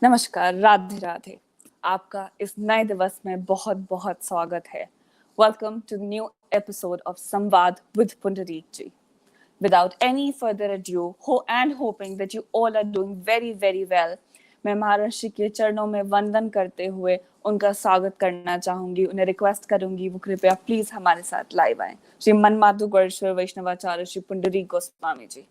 नमस्कार, राधे राधे। आपका इस नए दिवस में बहुत बहुत स्वागत है। Welcome to new episode of Samvad with Pundarik ji. Without any further ado, and hoping that you all are doing very very well, मैं महर्षि के चरणों में वंदन करते हुए उनका स्वागत करना चाहूंगी। उन्हें रिक्वेस्ट करूंगी वो कृपया प्लीज हमारे साथ लाइव आए। श्री मनमाधु गौरीश्वर वैष्णवाचार्य श्री पुंडरीक गोस्वामी जी।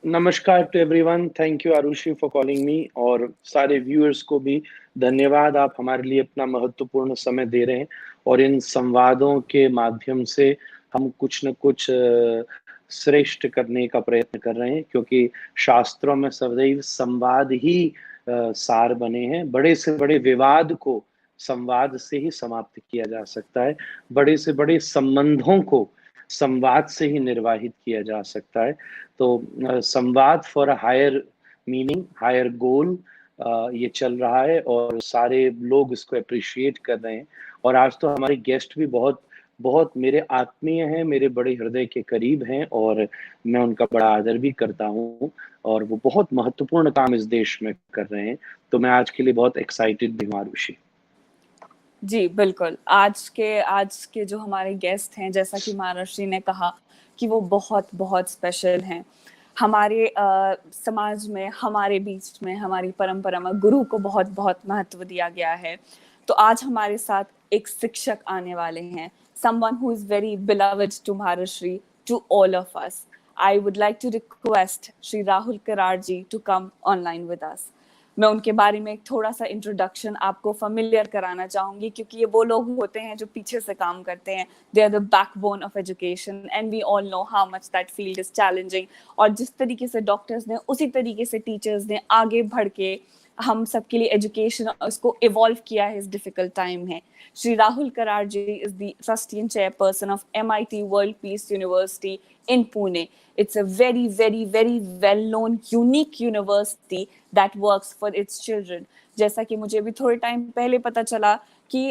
नमस्कार to everyone, thank you Arushi for calling me, और सारे व्यूअर्स को भी धन्यवाद। आप हमारे लिए अपना महत्वपूर्ण समय दे रहे हैं और इन संवादों के माध्यम से हम कुछ न कुछ श्रेष्ठ करने का प्रयत्न कर रहे हैं, क्योंकि शास्त्रों में सदैव संवाद ही सार बने हैं। बड़े से बड़े विवाद को संवाद से ही समाप्त किया जा सकता है, बड़े से बड़े संबंधों को संवाद से ही निर्वाहित किया जा सकता है। तो Samvad for a higher meaning, higher goal, ये चल रहा है और सारे लोग इसको अप्रिशिएट कर रहे हैं। और आज तो हमारे गेस्ट भी बहुत बहुत मेरे आत्मीय हैं, मेरे बड़े हृदय के करीब हैं और मैं उनका बड़ा आदर भी करता हूँ और वो बहुत महत्वपूर्ण काम इस देश में कर रहे हैं। तो मैं आज के लिए बहुत एक्साइटेड भी हूँ आरुषि। जी बिल्कुल। आज के जो हमारे गेस्ट हैं, जैसा कि महर्षि ने कहा कि वो बहुत बहुत स्पेशल हैं हमारे समाज में, हमारे बीच में, हमारी परंपरा में गुरु को बहुत बहुत महत्व दिया गया है। तो आज हमारे साथ एक शिक्षक आने वाले हैं, someone who is very beloved to Maharishi, to all of us. I would like to request Shri Rahul Kararji to come online with us. मैं उनके बारे में एक थोड़ा सा इंट्रोडक्शन आपको फेमिलियर कराना चाहूंगी, क्योंकि ये वो लोग होते हैं जो पीछे से काम करते हैं। They are the backbone of education and we all know how much that field is challenging. और जिस तरीके से डॉक्टर्स ने, उसी तरीके से टीचर्स ने आगे बढ़ के हम सबके लिए एजुकेशन उसको इवॉल्व किया है इस डिफिकल्ट टाइम में। Shri Rahul करारजी is the trustee and chairperson of MIT world peace university in Pune. It's a very, very, very well-known, unique university that works for its children. जैसा कि मुझे भी थोड़े टाइम पहले पता चला कि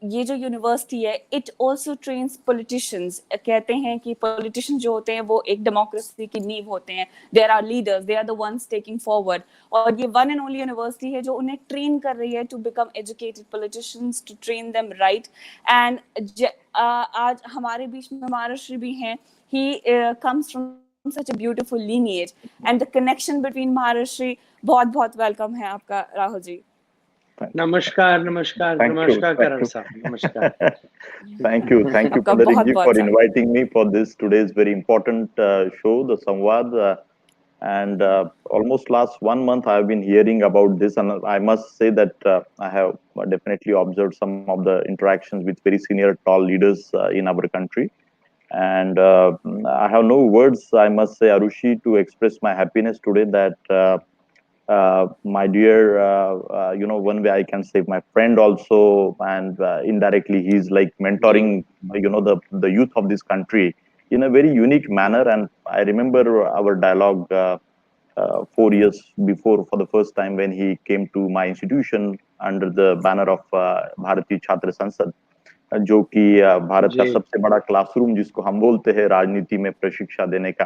ये जो यूनिवर्सिटी है, it also trains politicians. कहते हैं कि politicians जो होते हैं वो एक democracy की नींव होते हैं. There are leaders, they are the ones taking forward. और ये one and only university है जो उन्हें train कर रही है to become educated politicians, to train them right. And आज हमारे बीच में महर्षि भी हैं. He comes from such a beautiful lineage, and the connection between Maharishi, बहुत welcome है आपका राहुल जी। नमस्कार नमस्कार नमस्कार करण साहब, नमस्कार। Thank you Punder ji for inviting me for this today's very important show, the Samvad, and almost last 1 month I have been hearing about this, and I must say that I have definitely observed some of the interactions with very senior tall leaders in our country. And I have no words, I must say, Arushi, to express my happiness today that my dear, one way I can say my friend also, and indirectly he's like mentoring, the youth of this country in a very unique manner. And I remember our dialogue 4 years before, for the first time, when he came to my institution under the banner of Bharatiya Chhatra Sansad, जो कि भारत का सबसे बड़ा classroom जिसको हम बोलते हैं राजनीति में प्रशिक्षा देने का।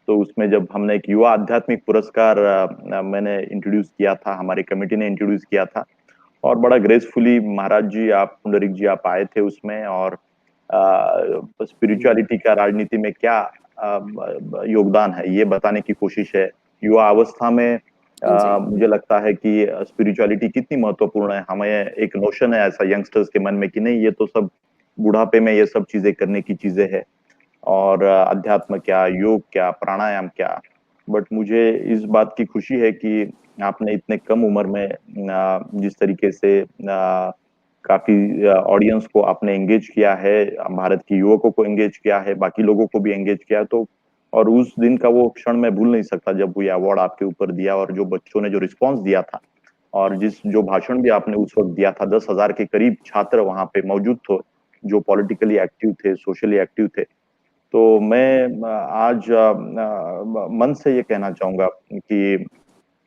तो उसमें जब हमने एक युवा आध्यात्मिक पुरस्कार मैंने इंट्रोड्यूस किया था, हमारी कमेटी ने इंट्रोड्यूस किया था, और बड़ा ग्रेसफुली महाराज जी, आप पुंडरीक जी, आप आए थे उसमें, और स्पिरिचुअलिटी का राजनीति में क्या योगदान है ये बताने की कोशिश है। युवा अवस्था में मुझे लगता है कि स्पिरिचुअलिटी कितनी महत्वपूर्ण है। हमें एक नोशन है ऐसा यंगस्टर्स के मन में कि नहीं, ये तो सब बुढ़ापे में ये सब चीजें करने की चीजें है, और अध्यात्म क्या, योग क्या, प्राणायाम क्या। बट मुझे इस बात की खुशी है कि आपने इतने कम उम्र में जिस तरीके से काफी ऑडियंस को आपने एंगेज किया है, भारत के युवकों को एंगेज किया है, बाकी लोगों को भी एंगेज किया। तो और उस दिन का वो क्षण मैं भूल नहीं सकता जब वो अवार्ड आपके ऊपर दिया, और जो बच्चों ने जो रिस्पांस दिया था, और जो भाषण भी आपने उस वक्त दिया था, 10,000 के करीब छात्र वहां पे मौजूद थे जो पॉलिटिकली एक्टिव थे, सोशली एक्टिव थे। तो मैं आज मन से ये कहना चाहूंगा कि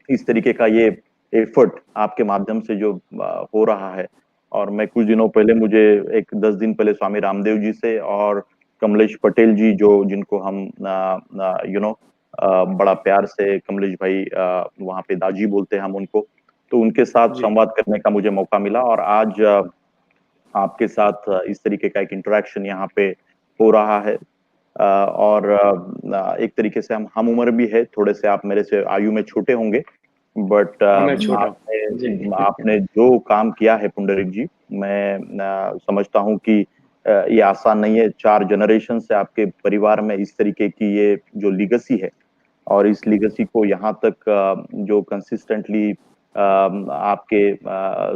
इस तरीके का ये एफर्ट आपके माध्यम से जो हो रहा है, और मैं कुछ दिनों पहले, मुझे एक 10 दिन पहले स्वामी रामदेव जी से और कमलेश पटेल जी, जो जिनको हम बड़ा प्यार से कमलेश भाई, वहाँ पे दाजी बोलते हैं हम उनको, तो उनके साथ जी। संवाद करने का मुझे मौका मिला। और आज आपके साथ इस तरीके का एक इंटरेक्शन यहाँ पे हो रहा है। और एक तरीके से हम उम्र भी है, थोड़े से आप मेरे से आयु में छोटे होंगे, बट मैं छोटा हूँ। जी। आपने आपने जो काम किया है पुंडरीक जी, मैं समझता हूँ कि ये आसान नहीं है। 4 जनरेशन से आपके परिवार में इस तरीके की ये जो लीगेसी है, और इस लीगेसी को यहाँ तक जो कंसिस्टेंटली आपके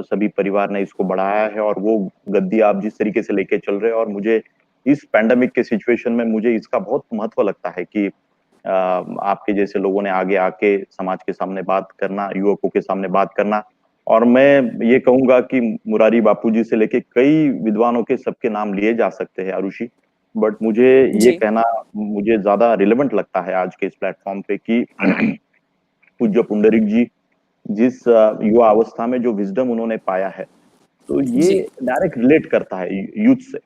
सभी परिवार ने इसको बढ़ाया है, और वो गद्दी आप जिस तरीके से लेके चल रहे हैं, और मुझे इस पैंडेमिक के सिचुएशन में मुझे इसका बहुत महत्व लगता है कि आपके जैसे लोगों ने आगे आके समाज के सामने बात करना, युवकों के सामने बात करना। और मैं ये कहूंगा कि मुरारी बापूजी से लेके कई विद्वानों के सबके नाम लिए जा सकते हैं आरुषि, बट मुझे ये जी कहना मुझे ज्यादा रिलेवेंट लगता है आज के इस प्लेटफॉर्म पे कि पूज्य पुंडरीक जी जिस युवा अवस्था में जो विजडम उन्होंने पाया है, तो ये जी डायरेक्ट रिलेट करता है यूथ से।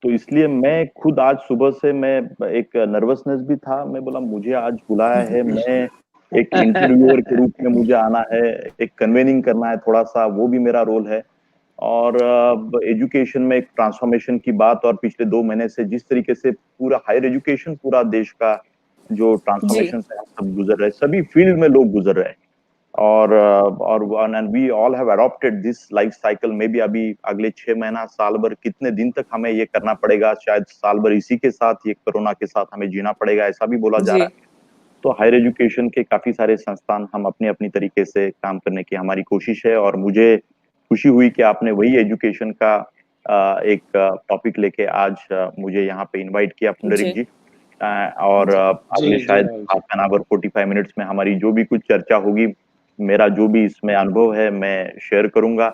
तो इसलिए मैं खुद आज सुबह से मैं एक नर्वसनेस भी था, मैं बोला मुझे आज बुलाया है, मैं एक इंटरव्यूअर के रूप में मुझे आना है, एक कन्वेनिंग करना है, थोड़ा सा वो भी मेरा रोल है। और एजुकेशन में एक ट्रांसफॉर्मेशन की बात, और पिछले 2 महीने से जिस तरीके से पूरा हायर एजुकेशन पूरा देश का जो जी ट्रांसफॉर्मेशन से हम सब गुजर रहे हैं, सभी फील्ड में लोग गुजर रहे हैं। और and we all have adopted this life cycle. में भी अभी अगले 6 महीना साल भर कितने दिन तक हमें ये करना पड़ेगा, शायद साल भर इसी के साथ, ये कोरोना के साथ हमें जीना पड़ेगा, ऐसा भी बोला जा जी रहा है। तो हायर एजुकेशन के काफी सारे संस्थान हम अपनी अपनी तरीके से काम करने की हमारी कोशिश है, और मुझे खुशी हुई कि आपने वही एजुकेशन का एक टॉपिक लेके आज मुझे यहाँ पे इनवाइट किया पुंडरीक जी जी। और जी, अगले जी शायद Rahul ji. Half an hour 45 minutes में हमारी जो भी कुछ चर्चा होगी, मेरा जो भी इसमें अनुभव है मैं शेयर करूंगा।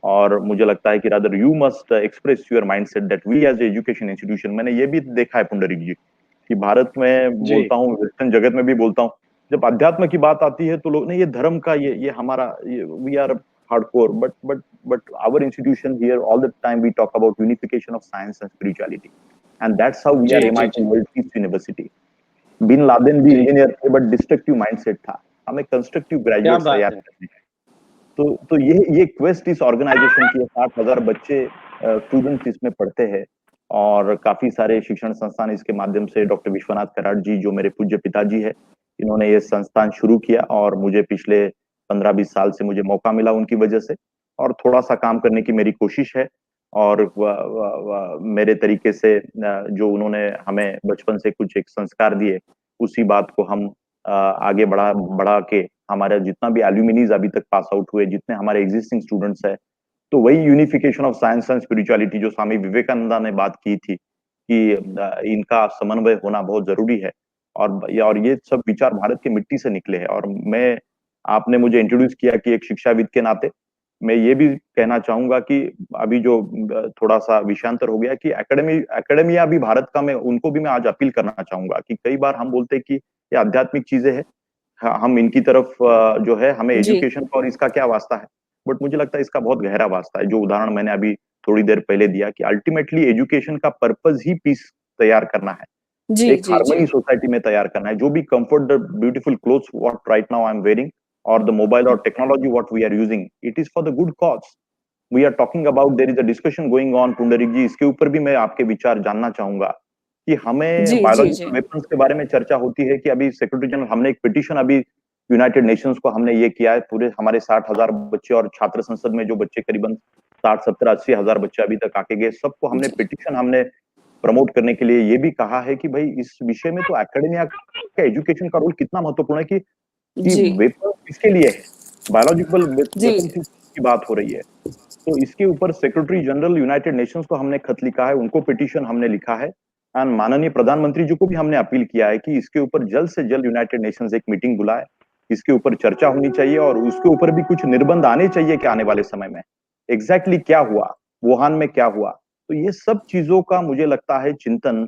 और मुझे लगता है कि rather you must express your mindset that we as education institution, मैंने ये भी देखा है पुंडरीक जी कि भारत में जी, बोलता हूँ, वेस्टर्न जगत में भी बोलता हूँ, जब अध्यात्म की बात आती है तो लोग नहीं, ये धर्म का, ये हमारा, ये we are hardcore, but our institution here all the time we talk about unification of science and spirituality, and that's how we जी, आर जी, एमआईटी जी, world peace university. Bin Laden भी जी। इंजीनियर थे, बट डिस्ट्रक्टिव माइंडसेट था, हमें constructive क्या graduates बात तैयार है! करने। तो ये क्वेस्ट इस ऑर्गेनाइजेशन की है, 60,000 बच्चे स्टूडेंट्स इसमें पढ़ते हैं, और काफी सारे शिक्षण संस्थान इसके माध्यम से, डॉक्टर विश्वनाथ कराड़ जी जो मेरे पूज्य पिताजी है, इन्होंने ये संस्थान शुरू किया, और मुझे पिछले 15-20 साल से मुझे मौका मिला उनकी वजह से, और थोड़ा सा काम करने की मेरी कोशिश है। और मेरे तरीके से जो उन्होंने हमें बचपन से कुछ एक संस्कार दिए, उसी बात को हम आगे बढ़ा बढ़ा के, हमारा जितना भी एल्यूमिनीज अभी तक पास आउट हुए, जितने हमारे एग्जिस्टिंग स्टूडेंट्स है, तो वही unification of science and spirituality जो स्वामी विवेकानंदा ने बात की थी कि इनका समन्वय होना बहुत जरूरी है। और ये सब विचार भारत की मिट्टी से निकले हैं। और मैं, आपने मुझे इंट्रोड्यूस किया कि एक शिक्षाविद के नाते मैं ये भी कहना चाहूंगा कि अभी जो थोड़ा सा विषयांतर हो गया कि एकेडमिया भी भारत का, मैं उनको भी मैं आज अपील करना चाहूंगा कि कई बार हम बोलते हैं कि ये आध्यात्मिक चीजें हैं, हम इनकी तरफ जो है, हमें जी एजुकेशन का और इसका क्या वास्ता है, बट मुझे लगता है इसका बहुत गहरा वास्ता है। जो उदाहरण मैंने अभी थोड़ी देर पहले दिया कि अल्टीमेटली एजुकेशन का पर्पज ही पीस तैयार करना है, जी एक जी जी हार्मनी सोसाइटी में तैयार करना है। जो भी comfort the beautiful clothes what right now I am wearing, और द मोबाइल और technology what we are using, it is for the good cause. We are talking about, there is a discussion going on Pundarik ji, इसके ऊपर भी मैं आपके विचार जानना चाहूंगा कि हमें जी जी जी बायोलॉजिकल वेपन्स के बारे में चर्चा होती है कि अभी सेक्रेटरी जनरल, हमने एक पिटीशन अभी यूनाइटेड नेशंस को हमने ये किया है, पूरे हमारे 60,000 बच्चे, और छात्र संसद में जो बच्चे करीबन 60, 70, 80 हजार बच्चे अभी तक आके गए, सबको हमने जी पिटीशन हमने प्रमोट करने के लिए ये भी कहा है कि भाई इस विषय में तो एकेडमिया का, एजुकेशन का रोल कितना महत्वपूर्ण है कि जी वेपन किसके लिए है, बायोलॉजिकल जी वेपन की बात हो रही है। तो इसके ऊपर सेक्रेटरी जनरल यूनाइटेड नेशंस को हमने खत लिखा है, उनको पिटीशन हमने लिखा है, एंड माननीय प्रधानमंत्री जी को भी हमने अपील किया है कि इसके ऊपर जल्द से जल्द यूनाइटेड नेशंस एक मीटिंग बुलाए, इसके ऊपर चर्चा होनी चाहिए, और उसके ऊपर भी कुछ निर्बंध आने चाहिए कि आने वाले समय में एग्जैक्टली क्या हुआ, वुहान में क्या हुआ। तो ये सब चीजों का मुझे लगता है चिंतन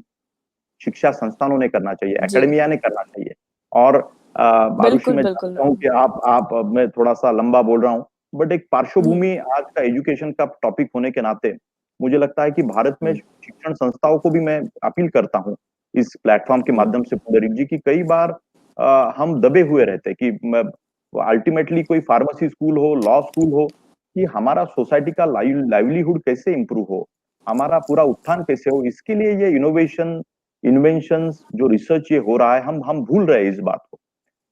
शिक्षा संस्थानों ने करना चाहिए, जी एकेडमिया ने करना चाहिए। और आरुषि, बिल्कुल मैं बिल्कुल जानता हूँ कि आप मैं थोड़ा सा लंबा बोल रहा हूँ, बट एक हम्म, पार्श्वभूमि आज का एजुकेशन का टॉपिक होने के नाते मुझे लगता है कि भारत में हम्म, शिक्षण संस्थाओं को भी मैं अपील करता हूँ इस प्लेटफॉर्म के हम्म, माध्यम से पुंडरीक जी की, कई बार हम दबे हुए रहते कि अल्टीमेटली कोई फार्मेसी स्कूल हो, लॉ स्कूल हो, कि हमारा सोसाइटी का लाइवलीहुड कैसे इंप्रूव हो, हमारा पूरा उत्थान कैसे हो, इसके लिए ये इनोवेशन, इन्वेंशंस, जो रिसर्च ये हो रहा है, हम भूल रहे हैं इस बात को।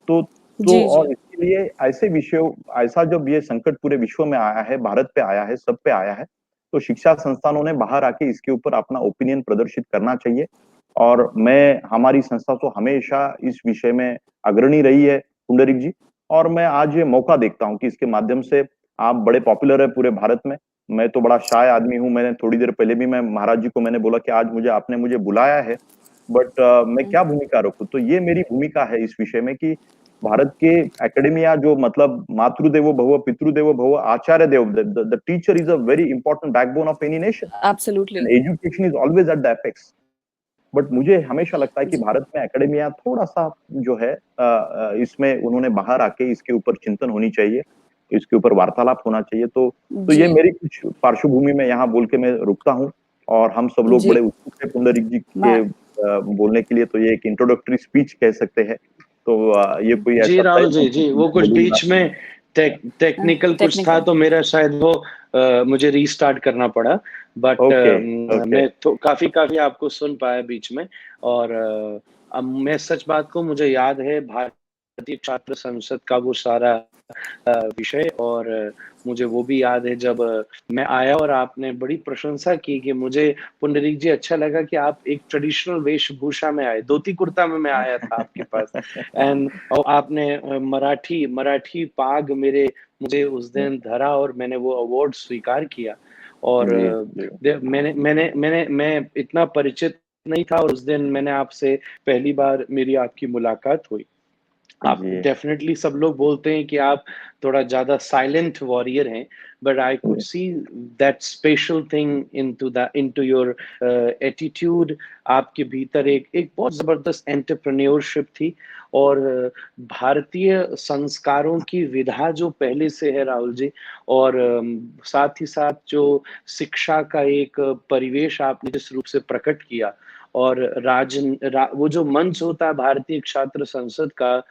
तो जी जी और इसके लिए ऐसे विषयों, ऐसा जब ये संकट पूरे विश्व में आया है, भारत पे आया है, सब पे आया है, तो शिक्षा संस्थानों ने बाहर आके इसके ऊपर अपना ओपिनियन प्रदर्शित करना चाहिए। और मैं, हमारी संस्था तो हमेशा इस विषय में अग्रणी रही है पुंडरिक जी, और मैं आज ये मौका देखता हूँ कि इसके माध्यम से आप बड़े पॉपुलर है पूरे भारत में। मैं तो बड़ा शाय आदमी हूँ, मैंने थोड़ी देर पहले भी मैं महाराज जी को मैंने बोला कि आज मुझे आपने मुझे बुलाया है, बट मैं क्या भूमिका रखूं, तो ये मेरी भूमिका है इस विषय में कि भारत के एकेडमिया जो मतलब मातृदेवो भव, पितृदेवो भव, आचार्य देव, the teacher is a very important backbone of any nation, absolutely and education is always at the apex. But मुझे हमेशा लगता है कि जी भारत में एकेडमिया थोड़ा सा जो है इसमें उन्होंने बाहर आके इसके ऊपर चिंतन होनी चाहिए, इसके ऊपर वार्तालाप होना चाहिए। तो जी ये मेरी कुछ पार्श्वभूमि में यहाँ बोल के मैं रुकता हूँ, और हम सब लोग जी बड़े उत्सुक है पुंडरिक जी के मैं बोलने के लिए, तो ये एक इंट्रोडक्टरी स्पीच कह सकते हैं। तो ये कोई जी ऐसा तय राहुल नहीं जी, है जी कि वो मैं कुछ बोलूंगा। बीच में टेक्निकल कुछ था, टेक्निकल तो मेरा शायद वो मुझे रीस्टार्ट करना पड़ा, बट ओके, ओके, मैं तो काफी काफी आपको सुन पाया बीच में। और अब मैं सच बात को, मुझे याद है भारतीय छात्र संसद का वो सारा विषय, और मुझे वो भी याद है जब मैं आया और आपने बड़ी प्रशंसा की कि मुझे, पुंडरीक जी, अच्छा लगा कि आप एक ट्रेडिशनल वेशभूषा में आए, धोती कुर्ता में मैं आया था आपके पास, एंड और आपने मराठी मराठी पाग मेरे मुझे उस दिन धरा, और मैंने वो अवार्ड स्वीकार किया। और जी, जी, मैं इतना परिचित नहीं था, और उस दिन मैंने आपसे पहली बार मेरी आपकी मुलाकात हुई। आप जी, डेफिनेटली, सब लोग बोलते हैं कि आप थोड़ा ज्यादा साइलेंट वॉरियर हैं, बट आई कुड जी, see that special thing into your attitude. आपके भीतर एक एक बहुत जबरदस्त एंटरप्रेन्योरशिप थी, और भारतीय संस्कारों की विधा जो पहले से है राहुल जी, और साथ ही साथ जो शिक्षा का एक परिवेश आपने जिस रूप से प्रकट किया, और वो जो मंच होता है भारतीय छात्र संसद का,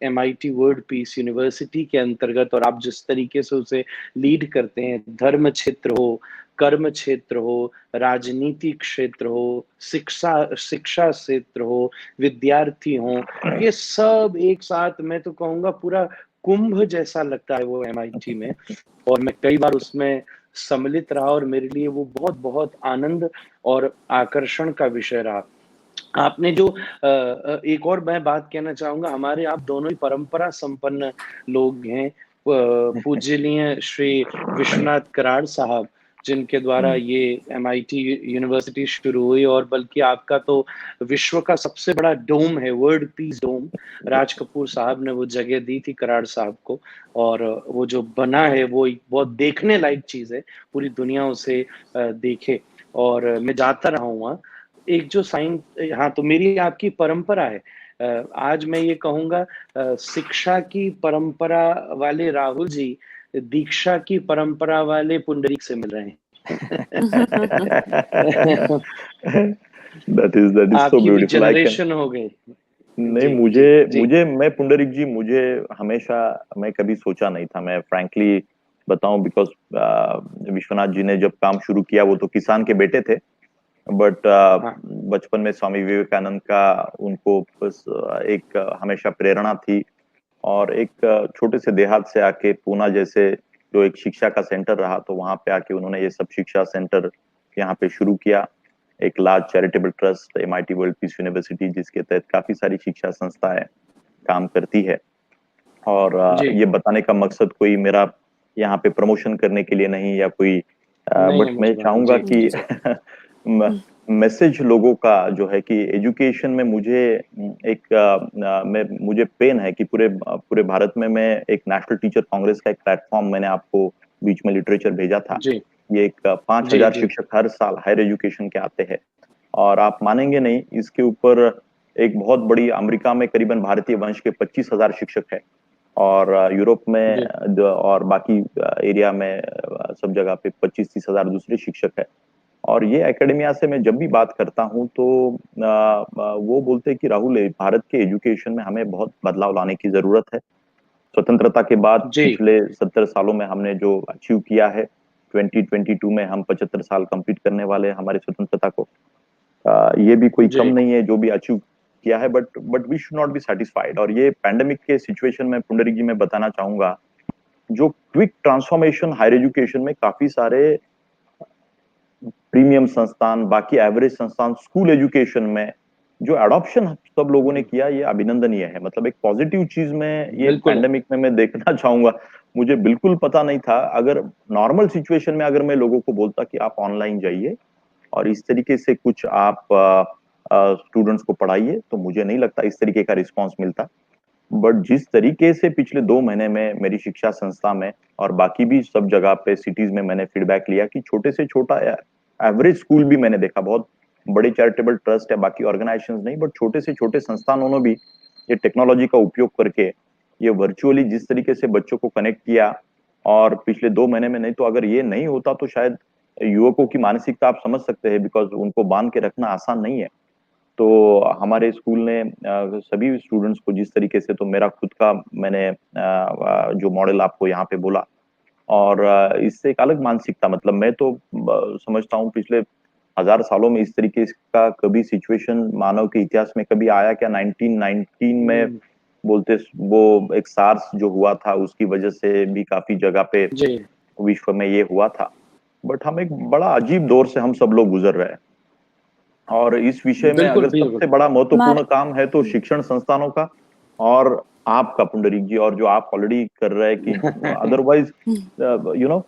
MIT वर्ल्ड पीस यूनिवर्सिटी के अंतर्गत, और आप जिस तरीके से उसे लीड करते हैं, धर्म क्षेत्र हो, कर्म क्षेत्र हो, राजनीति क्षेत्र हो, शिक्षा शिक्षा क्षेत्र हो, विद्यार्थी हो, ये सब एक साथ, मैं तो कहूंगा पूरा कुंभ जैसा लगता है वो MIT में। और मैं कई बार उसमें सम्मिलित रहा, और मेरे लिए वो बहुत बहुत आनंद और आकर्षण का विषय रहा। आपने जो एक और मैं बात कहना चाहूंगा, हमारे आप दोनों ही परंपरा संपन्न लोग हैं, पूजनीय श्री विश्वनाथ कराड़ साहब, जिनके द्वारा ये MIT यूनिवर्सिटी शुरू हुई, और बल्कि आपका तो विश्व का सबसे बड़ा डोम है, वर्ल्ड पीस डोम, राज कपूर साहब ने वो जगह दी थी कराड़ साहब को, और वो जो बना है वो एक बहुत देखने लायक चीज है, पूरी दुनिया उसे देखे, और मैं जाता रहा हूँ वहाँ। एक जो साइंस, हाँ, तो मेरी आपकी परंपरा है, आज मैं ये कहूंगा, शिक्षा की परंपरा वाले राहुल जी दीक्षा की परंपरा वाले पुंडरीक से मिल रहे हैं। that is so आपकी भी beautiful. I can, जनरेशन हो गई। नहीं, जी मुझे जी जी मुझे मैं पुंडरिक जी, मुझे हमेशा, मैं कभी सोचा नहीं था, मैं फ्रैंकली बताऊं, बिकॉज विश्वनाथ जी ने जब काम शुरू किया वो तो किसान के बेटे थे, बट हाँ बचपन में स्वामी विवेकानंद का उनको बस एक हमेशा प्रेरणा थी, और एक छोटे से देहात से आके पूना जैसे जो एक शिक्षा का सेंटर रहा, तो वहां पे आके उन्होंने ये सब शिक्षा सेंटर यहाँ पे शुरू किया, एक large charitable trust MIT world peace university, जिसके तहत काफी सारी शिक्षा संस्थाएं काम करती है। और जी, ये बताने का मकसद कोई मेरा यहाँ पे प्रमोशन करने के लिए नहीं, या कोई, नहीं बट है मैं मुझे पता। चाहूंगा जी कि जी मैसेज लोगों का जो है कि एजुकेशन में मुझे एक मैं, मुझे पेन है कि पूरे पूरे भारत में मैं एक नेशनल टीचर कांग्रेस का एक प्लेटफॉर्म मैंने आपको बीच में लिटरेचर भेजा था, जी ये एक पांच जी हजार जी शिक्षक हर साल हायर एजुकेशन के आते हैं, और आप मानेंगे नहीं, इसके ऊपर एक बहुत बड़ी, अमेरिका में करीबन भारतीय वंश के 25,000 शिक्षक है, और यूरोप में जी और बाकी एरिया में सब जगह पे 25-30 हजार दूसरे शिक्षक है। और ये एकेडमिया से मैं जब भी बात करता हूँ तो वो बोलते हैं कि राहुल, भारत के एजुकेशन में हमें बहुत बदलाव लाने की जरूरत है। स्वतंत्रता के बाद जी पिछले 70 सालों में हमने जो अचीव किया है, 2022 में हम 75 साल कंप्लीट करने वाले हैं हमारी स्वतंत्रता को। ये भी कोई कम जी नहीं है जो भी अचीव किया है, but we should not be satisfied. और ये पैंडेमिक के सिचुएशन में पुंडरीक जी मैं बताना चाहूंगा, जो क्विक ट्रांसफॉर्मेशन हायर एजुकेशन में काफी सारे प्रीमियम संस्थान, बाकी एवरेज संस्थान, स्कूल एजुकेशन में जो एडॉप्शन सब लोगों ने किया, ये अभिनंदनीय है। मतलब एक पॉजिटिव चीज में ये बिल्कुल पैंडेमिक में मैं देखना चाहूंगा। मुझे बिल्कुल पता नहीं था, अगर नॉर्मल सिचुएशन में अगर मैं लोगों को बोलता कि आप ऑनलाइन जाइए और इस तरीके से कुछ आप स्टूडेंट्स को पढ़ाइए, तो मुझे नहीं लगता इस तरीके का रिस्पॉन्स मिलता। बट जिस तरीके से पिछले 2 महीने में मेरी शिक्षा संस्था में और बाकी भी सब जगह पे सिटीज में मैंने फीडबैक लिया कि छोटे से छोटा एवरेज स्कूल भी मैंने देखा, बहुत बड़े चैरिटेबल ट्रस्ट है, बाकी ऑर्गेनाइजेशंस नहीं, बट छोटे से छोटे संस्थानों ने भी ये टेक्नोलॉजी का उपयोग करके ये वर्चुअली जिस तरीके से बच्चों को कनेक्ट किया, और पिछले 2 महीने में, नहीं तो अगर ये नहीं होता तो शायद युवकों की मानसिकता आप समझ सकते हैं, बिकॉज उनको बांध के रखना आसान नहीं है। तो हमारे स्कूल ने सभी स्टूडेंट्स को जिस तरीके से, तो मेरा खुद का मैंने जो मॉडल आपको यहाँ पे बोला, और इससे एक अलग मानसिकता, मतलब मैं तो समझता हूँ पिछले 1000 सालों में इस तरीके का कभी सिचुएशन मानव के इतिहास में कभी आया क्या? 1919 में बोलते, वो एक सार्स जो हुआ था उसकी वजह से भी काफी जगह पे जी विश्व में ये हुआ था। बट हम एक बड़ा अजीब दौर से हम सब लोग गुजर रहे हैं, और इस विषय में बिल्कुल अगर बिल्कुल सबसे बड़ा महत्वपूर्ण मार काम है तो शिक्षण संस्थानों का और आपका पुंडरीक जी, और जो आप ऑलरेडी कर रहे हैं कि otherwise you know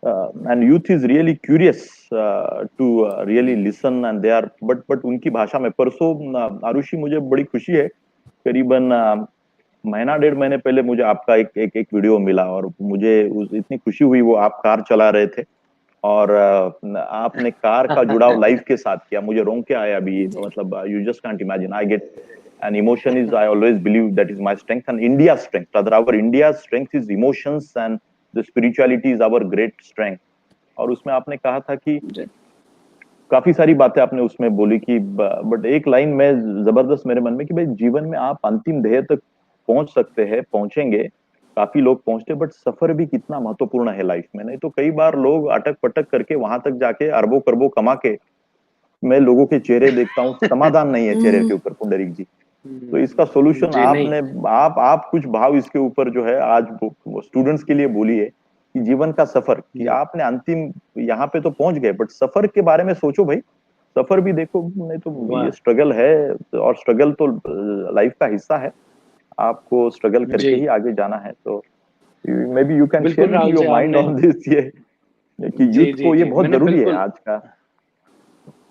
and youth is really curious to really listen, and they are, but उनकी भाषा में। परसों आरुषि, मुझे बड़ी खुशी है, करीबन महीना 1.5 महीने पहले मुझे आपका एक वीडियो मिला, और मुझे इतनी खुशी हुई। वो आप कार चला रहे थे और आपने कार का जुड़ाव लाइफ के साथ किया, मुझे रोंके आया अभी। जी मतलब you just can't imagine, I get an emotion is, I always believe that is my strength and India strength, rather our India strength is emotions and the spirituality is our great strength. और उसमें आपने कहा था कि जी काफी सारी बातें आपने उसमें बोली कि, बट एक लाइन में जबरदस्त मेरे मन में कि भाई, जीवन में आप अंतिम ध्येय तक पहुंच सकते हैं, पहुंचेंगे, काफी लोग पहुंचते, बट सफर भी कितना महत्वपूर्ण है लाइफ में। नहीं तो कई बार लोग अटक पटक करके वहां तक जाके अरबों खरबों कमा के, मैं लोगों के चेहरे देखता हूँ, समाधान नहीं है चेहरे के ऊपर, पुंडरीक जी। तो इसका सोल्यूशन जी नहीं आपने, आप कुछ भाव इसके ऊपर जो है आज स्टूडेंट्स के लिए बोलिए कि जीवन का सफर, कि आपने अंतिम यहाँ पे तो पहुंच गए, बट सफर के बारे में सोचो भाई, सफर भी देखो। नहीं तो ये वाह स्ट्रगल है, और स्ट्रगल तो लाइफ का हिस्सा है, आपको स्ट्रगल जी करके ही आगे जाना है। तो मे बी यू कैन बिल्कुल share with Rahul ji your mind आपने ऑन दिस, ये कि जी यूथ जी को ये जी बहुत मैंने जरूरी है बिल्कुल आज का।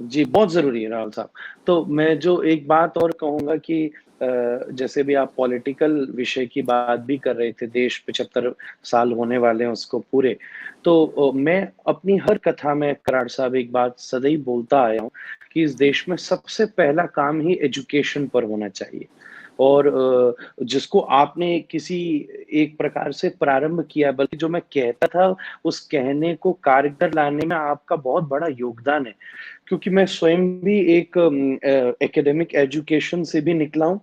जी बहुत जरूरी है राहुल साहब। तो मैं जो एक बात और कहूंगा कि जैसे भी आप पॉलिटिकल विषय की बात भी कर रहे थे, देश 75 साल होने वाले हैं उसको पूरे। तो मैं अपनी हर कथा में कराड़ साहब एक बात सदैव बोलता आया हूँ कि इस देश में सबसे पहला काम ही एजुकेशन पर होना चाहिए। और जिसको आपने किसी एक प्रकार से प्रारंभ किया, बल्कि जो मैं कहता था उस कहने को कारगर लाने में आपका बहुत बड़ा योगदान है। क्योंकि मैं स्वयं भी एक एकेडमिक एजुकेशन से भी निकला हूँ,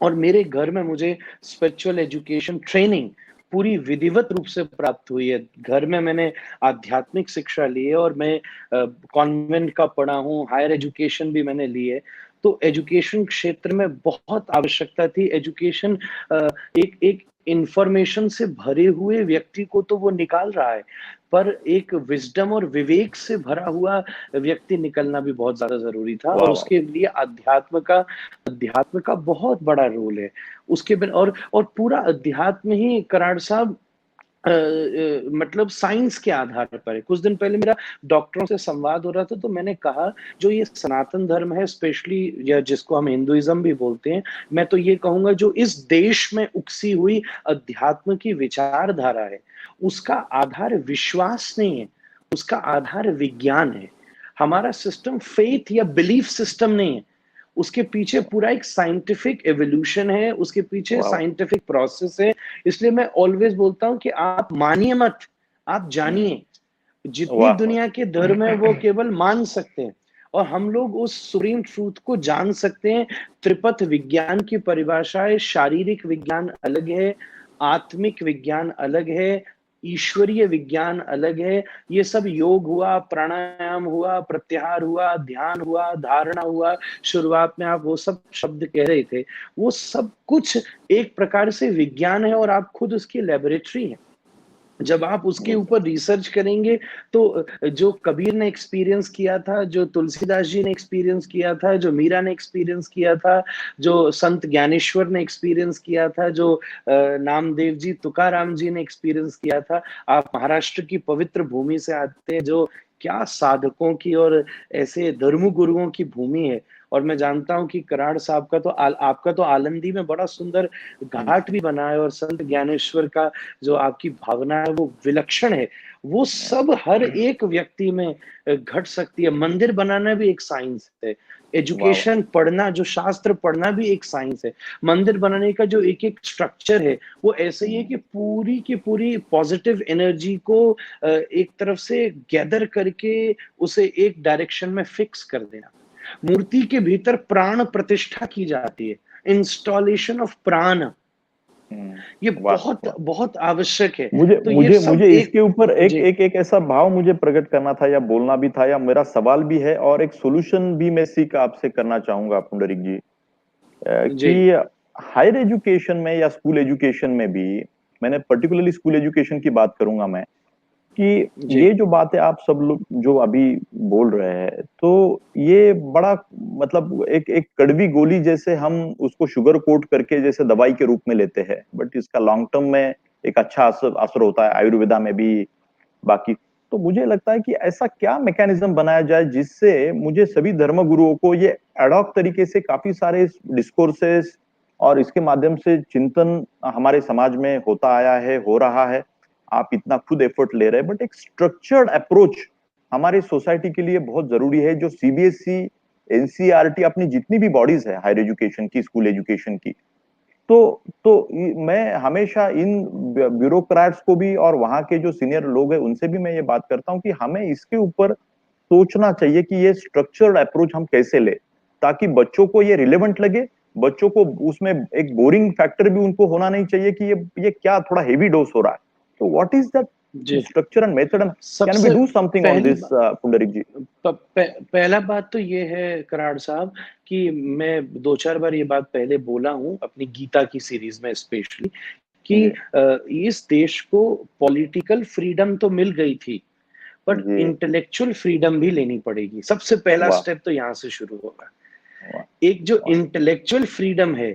और मेरे घर में मुझे स्पिरिचुअल एजुकेशन ट्रेनिंग पूरी विधिवत रूप से प्राप्त हुई है। घर में मैंने आध्यात्मिक शिक्षा ली है, और मैं कॉन्वेंट का पढ़ा हूँ, हायर एजुकेशन भी मैंने ली है। तो एजुकेशन क्षेत्र में बहुत आवश्यकता थी। एजुकेशन एक एक इंफॉर्मेशन से भरे हुए व्यक्ति को तो वो निकाल रहा है, पर एक विजडम और विवेक से भरा हुआ व्यक्ति निकलना भी बहुत ज्यादा जरूरी था, और वाह वाह। उसके लिए अध्यात्म का बहुत बड़ा रोल है। उसके बिना और पूरा अध्यात्म ही कराड़ साहब मतलब साइंस के आधार पर है। कुछ दिन पहले मेरा डॉक्टरों से संवाद हो रहा था, तो मैंने कहा जो ये सनातन धर्म है स्पेशली, या जिसको हम हिंदुइज्म भी बोलते हैं, मैं तो ये कहूंगा जो इस देश में उकसी हुई अध्यात्म की विचारधारा है, उसका आधार विश्वास नहीं है, उसका आधार विज्ञान है। हमारा सिस्टम फेथ या बिलीफ सिस्टम नहीं है, उसके पीछे पूरा एक साइंटिफिक एवोल्यूशन है, उसके पीछे वाह। साइंटिफिक प्रोसेस है। इसलिए मैं ऑलवेज बोलता हूं कि आप मानिए मत, आप जानिए। जितनी दुनिया के धर्म है वो केवल मान सकते हैं, और हम लोग उस सुप्रीम ट्रूथ को जान सकते हैं। त्रिपथ विज्ञान की परिभाषा है, शारीरिक विज्ञान अलग है, आत्मिक विज्ञान अलग है, ईश्वरीय विज्ञान अलग है। ये सब योग हुआ, प्राणायाम हुआ, प्रत्याहार हुआ, ध्यान हुआ, धारणा हुआ, शुरुआत में आप वो सब शब्द कह रहे थे, वो सब कुछ एक प्रकार से विज्ञान है, और आप खुद उसकी लेबोरेटरी हैं। जब आप उसके ऊपर रिसर्च करेंगे तो जो कबीर ने एक्सपीरियंस किया था, जो तुलसीदास जी ने एक्सपीरियंस किया था, जो मीरा ने एक्सपीरियंस किया था, जो संत ज्ञानेश्वर ने एक्सपीरियंस किया था, जो नामदेव जी, तुकाराम जी ने एक्सपीरियंस किया था, आप महाराष्ट्र की पवित्र भूमि से आते हैं, जो क्या साधकों की और ऐसे धर्म गुरुओं की भूमि है। और मैं जानता हूं कि कराड़ साहब का तो आपका तो आलंदी में बड़ा सुंदर घाट भी बना है, और संत ज्ञानेश्वर का जो आपकी भावना है वो विलक्षण है। वो सब हर एक व्यक्ति में घट सकती है। मंदिर बनाना भी एक साइंस है, एजुकेशन पढ़ना, जो शास्त्र पढ़ना भी एक साइंस है। मंदिर बनाने का जो एक एक स्ट्रक्चर है वो ऐसे ही है कि पूरी की पूरी पॉजिटिव एनर्जी को एक तरफ से गैदर करके उसे एक डायरेक्शन में फिक्स कर देना। मूर्ति के भीतर प्राण प्रतिष्ठा की जाती है, इंस्टॉलेशन ऑफ प्राण, ये बहुत बहुत आवश्यक है। मुझे तो ये मुझे सब मुझे एक इसके ऊपर एक जी एक एक ऐसा भाव मुझे प्रकट करना था, या बोलना भी था, या मेरा सवाल भी है, और एक सॉल्यूशन भी मैं सीख आपसे करना चाहूंगा पुंडरीक जी, जी कि हायर एजुकेशन में या स्कूल एजुकेशन में भी, मैंने पर्टिकुलरली स्कूल एजुकेशन की बात करूंगा मैं, कि जी ये जो बात है आप सब लोग जो अभी बोल रहे हैं, तो ये बड़ा मतलब एक एक कड़वी गोली जैसे हम उसको शुगर कोट करके जैसे दवाई के रूप में लेते हैं, बट इसका लॉन्ग टर्म में एक अच्छा असर असर होता है, आयुर्वेदा में भी, बाकी। तो मुझे लगता है कि ऐसा क्या मैकेनिज्म बनाया जाए जिससे मुझे सभी धर्म गुरुओं को ये एडॉक तरीके से काफी सारे डिस्कोर्सेस और इसके माध्यम से चिंतन हमारे समाज में होता आया है, हो रहा है, आप इतना खुद एफर्ट ले रहे हैं, बट एक स्ट्रक्चर्ड अप्रोच हमारी सोसाइटी के लिए बहुत जरूरी है, जो सीबीएसई, एनसीईआरटी, अपनी जितनी भी बॉडीज है हायर एजुकेशन की, स्कूल एजुकेशन की, मैं हमेशा इन ब्यूरोक्रेट्स को भी और वहां के जो सीनियर लोग हैं उनसे भी मैं ये बात करता हूँ कि हमें इसके ऊपर सोचना चाहिए कि ये स्ट्रक्चर्ड अप्रोच हम कैसे ले, ताकि बच्चों को ये रिलेवेंट लगे, बच्चों को उसमें एक बोरिंग फैक्टर भी उनको होना नहीं चाहिए कि ये क्या थोड़ा हेवी डोज हो रहा है। तो व्हाट इज दैट जी structure and method, and can we सबसे डू समथिंग ऑन पहली दिस, पुंडरीक जी? पहला बात तो ये है कराड़ साहब, कि मैं दो चार बार ये बात पहले बोला हूं अपनी गीता की सीरीज में स्पेशली, कि जी इस देश को पॉलिटिकल फ्रीडम तो मिल गई थी, पर जी इंटेलेक्चुअल फ्रीडम भी लेनी पड़ेगी। सबसे पहला वाह स्टेप तो यहाँ से शुरू होगा। वाह एक जो वाह इंटेलेक्चुअल फ्रीडम है,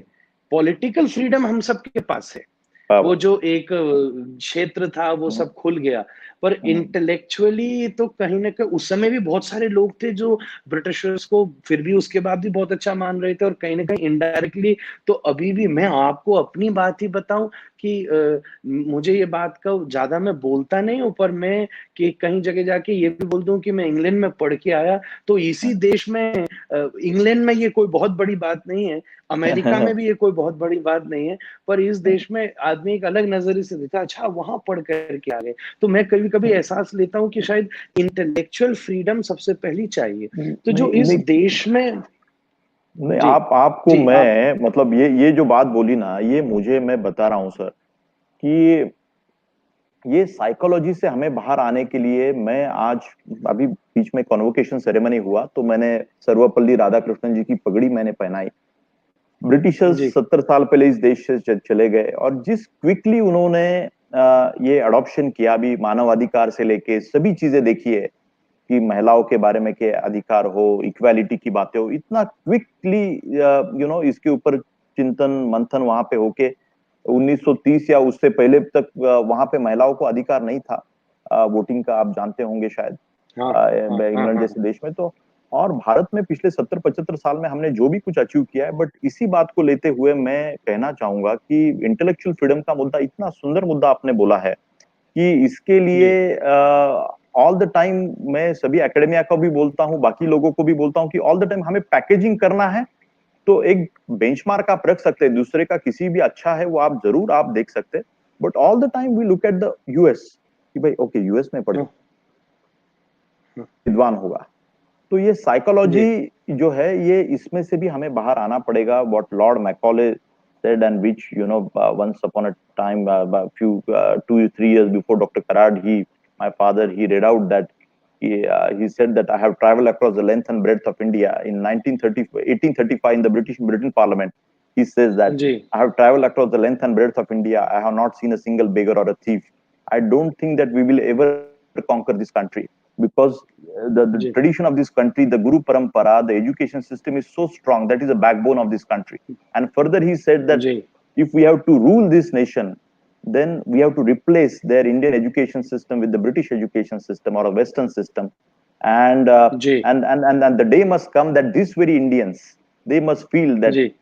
पॉलिटिकल फ्रीडम हम सबके पास है, वो जो एक क्षेत्र था वो हम्म, सब खुल गया, पर हम्म, इंटेलेक्चुअली तो कहीं ना कहीं उस समय भी बहुत सारे लोग थे जो ब्रिटिशर्स को फिर भी उसके बाद भी बहुत अच्छा मान रहे थे, और कहीं ना कहीं इनडायरेक्टली तो अभी भी। मैं आपको अपनी बात ही बताऊं कि मुझे ये बात का ज्यादा मैं बोलता नहीं हूं, पर मैं कि कहीं जगह जाके ये भी बोल दूं कि मैं इंग्लैंड में पढ़ के आया, तो इसी देश में इंग्लैंड में ये कोई बहुत बड़ी बात नहीं है, अमेरिका में भी ये कोई बहुत बड़ी बात नहीं है, पर इस देश में आदमी एक अलग नजरिए से देखता है, अच्छा वहां पढ़ करके आ गए। तो मैं कभी कभी एहसास लेता हूँ कि शायद इंटेलेक्चुअल फ्रीडम सबसे पहली चाहिए। तो जो नहीं इस नहीं देश में नहीं, जी आपको जी आप मैं मतलब ये जो बात बोली ना, ये मुझे, मैं बता रहा हूँ सर, कि ये साइकोलॉजी से हमें बाहर आने के लिए, मैं आज अभी बीच में कॉन्वोकेशन सेरेमनी हुआ तो मैंने सर्वपल्ली राधाकृष्णन जी की पगड़ी मैंने पहनाई। ब्रिटिशर्स जी 70 साल पहले इस देश से चले गए, और जिस क्विकली उन्होंने ये अडॉप्शन किया, भी मानवाधिकार से लेके सभी चीजें देखी है, कि महिलाओं के बारे में के अधिकार हो, इक्वालिटी की बातें हो, इतना क्विकली इसके ऊपर चिंतन मंथन वहां पे होके 1930 या उससे पहले तक वहां पे महिलाओं को अधिकार नहीं था वोटिंग का, आप जानते होंगे शायद, हाँ हाँ हाँ इंग्लैंड हाँ जैसे देश में। तो और भारत में पिछले 70-75 साल में हमने जो भी कुछ अचीव किया है, बट इसी बात को लेते हुए मैं कहना चाहूंगा कि इंटेलेक्चुअल फ्रीडम का मुद्दा, इतना सुंदर मुद्दा आपने बोला है, कि इसके लिए जी ऑल द टाइम मैं सभी एकेडमिया को भी बोलता हूँ, बाकी लोगों को भी बोलता हूँ, कि ऑल द टाइम हमें पैकेजिंग करना है। तो एक बेंचमार्क आप रख सकते हैं, दूसरे का किसी भी अच्छा है वो आप जरूर आप देख सकते हैं, but all the time we look at the US, कि भाई ओके यूएस में पढ़े, हाँ विद्वान होगा। तो ये साइकोलॉजी जो है, ये इसमें से भी हमें बाहर आना पड़ेगा। What Lord Macaulay said, and which once upon a time, few 2-3 years before Dr. Karad, my father, he read out that he said that I have traveled across the length and breadth of India in 1835 in the Britain Parliament. He says that जी I have traveled across the length and breadth of India. I have not seen a single beggar or a thief. I don't think that we will ever conquer this country, because the जी tradition of this country, the Guru Parampara, the education system is so strong. That is the backbone of this country. And further, he said that जी if we have to rule this nation, then we have to replace their Indian education system with the British education system or a Western system. And जी and the day must come that these very Indians, they must feel that जी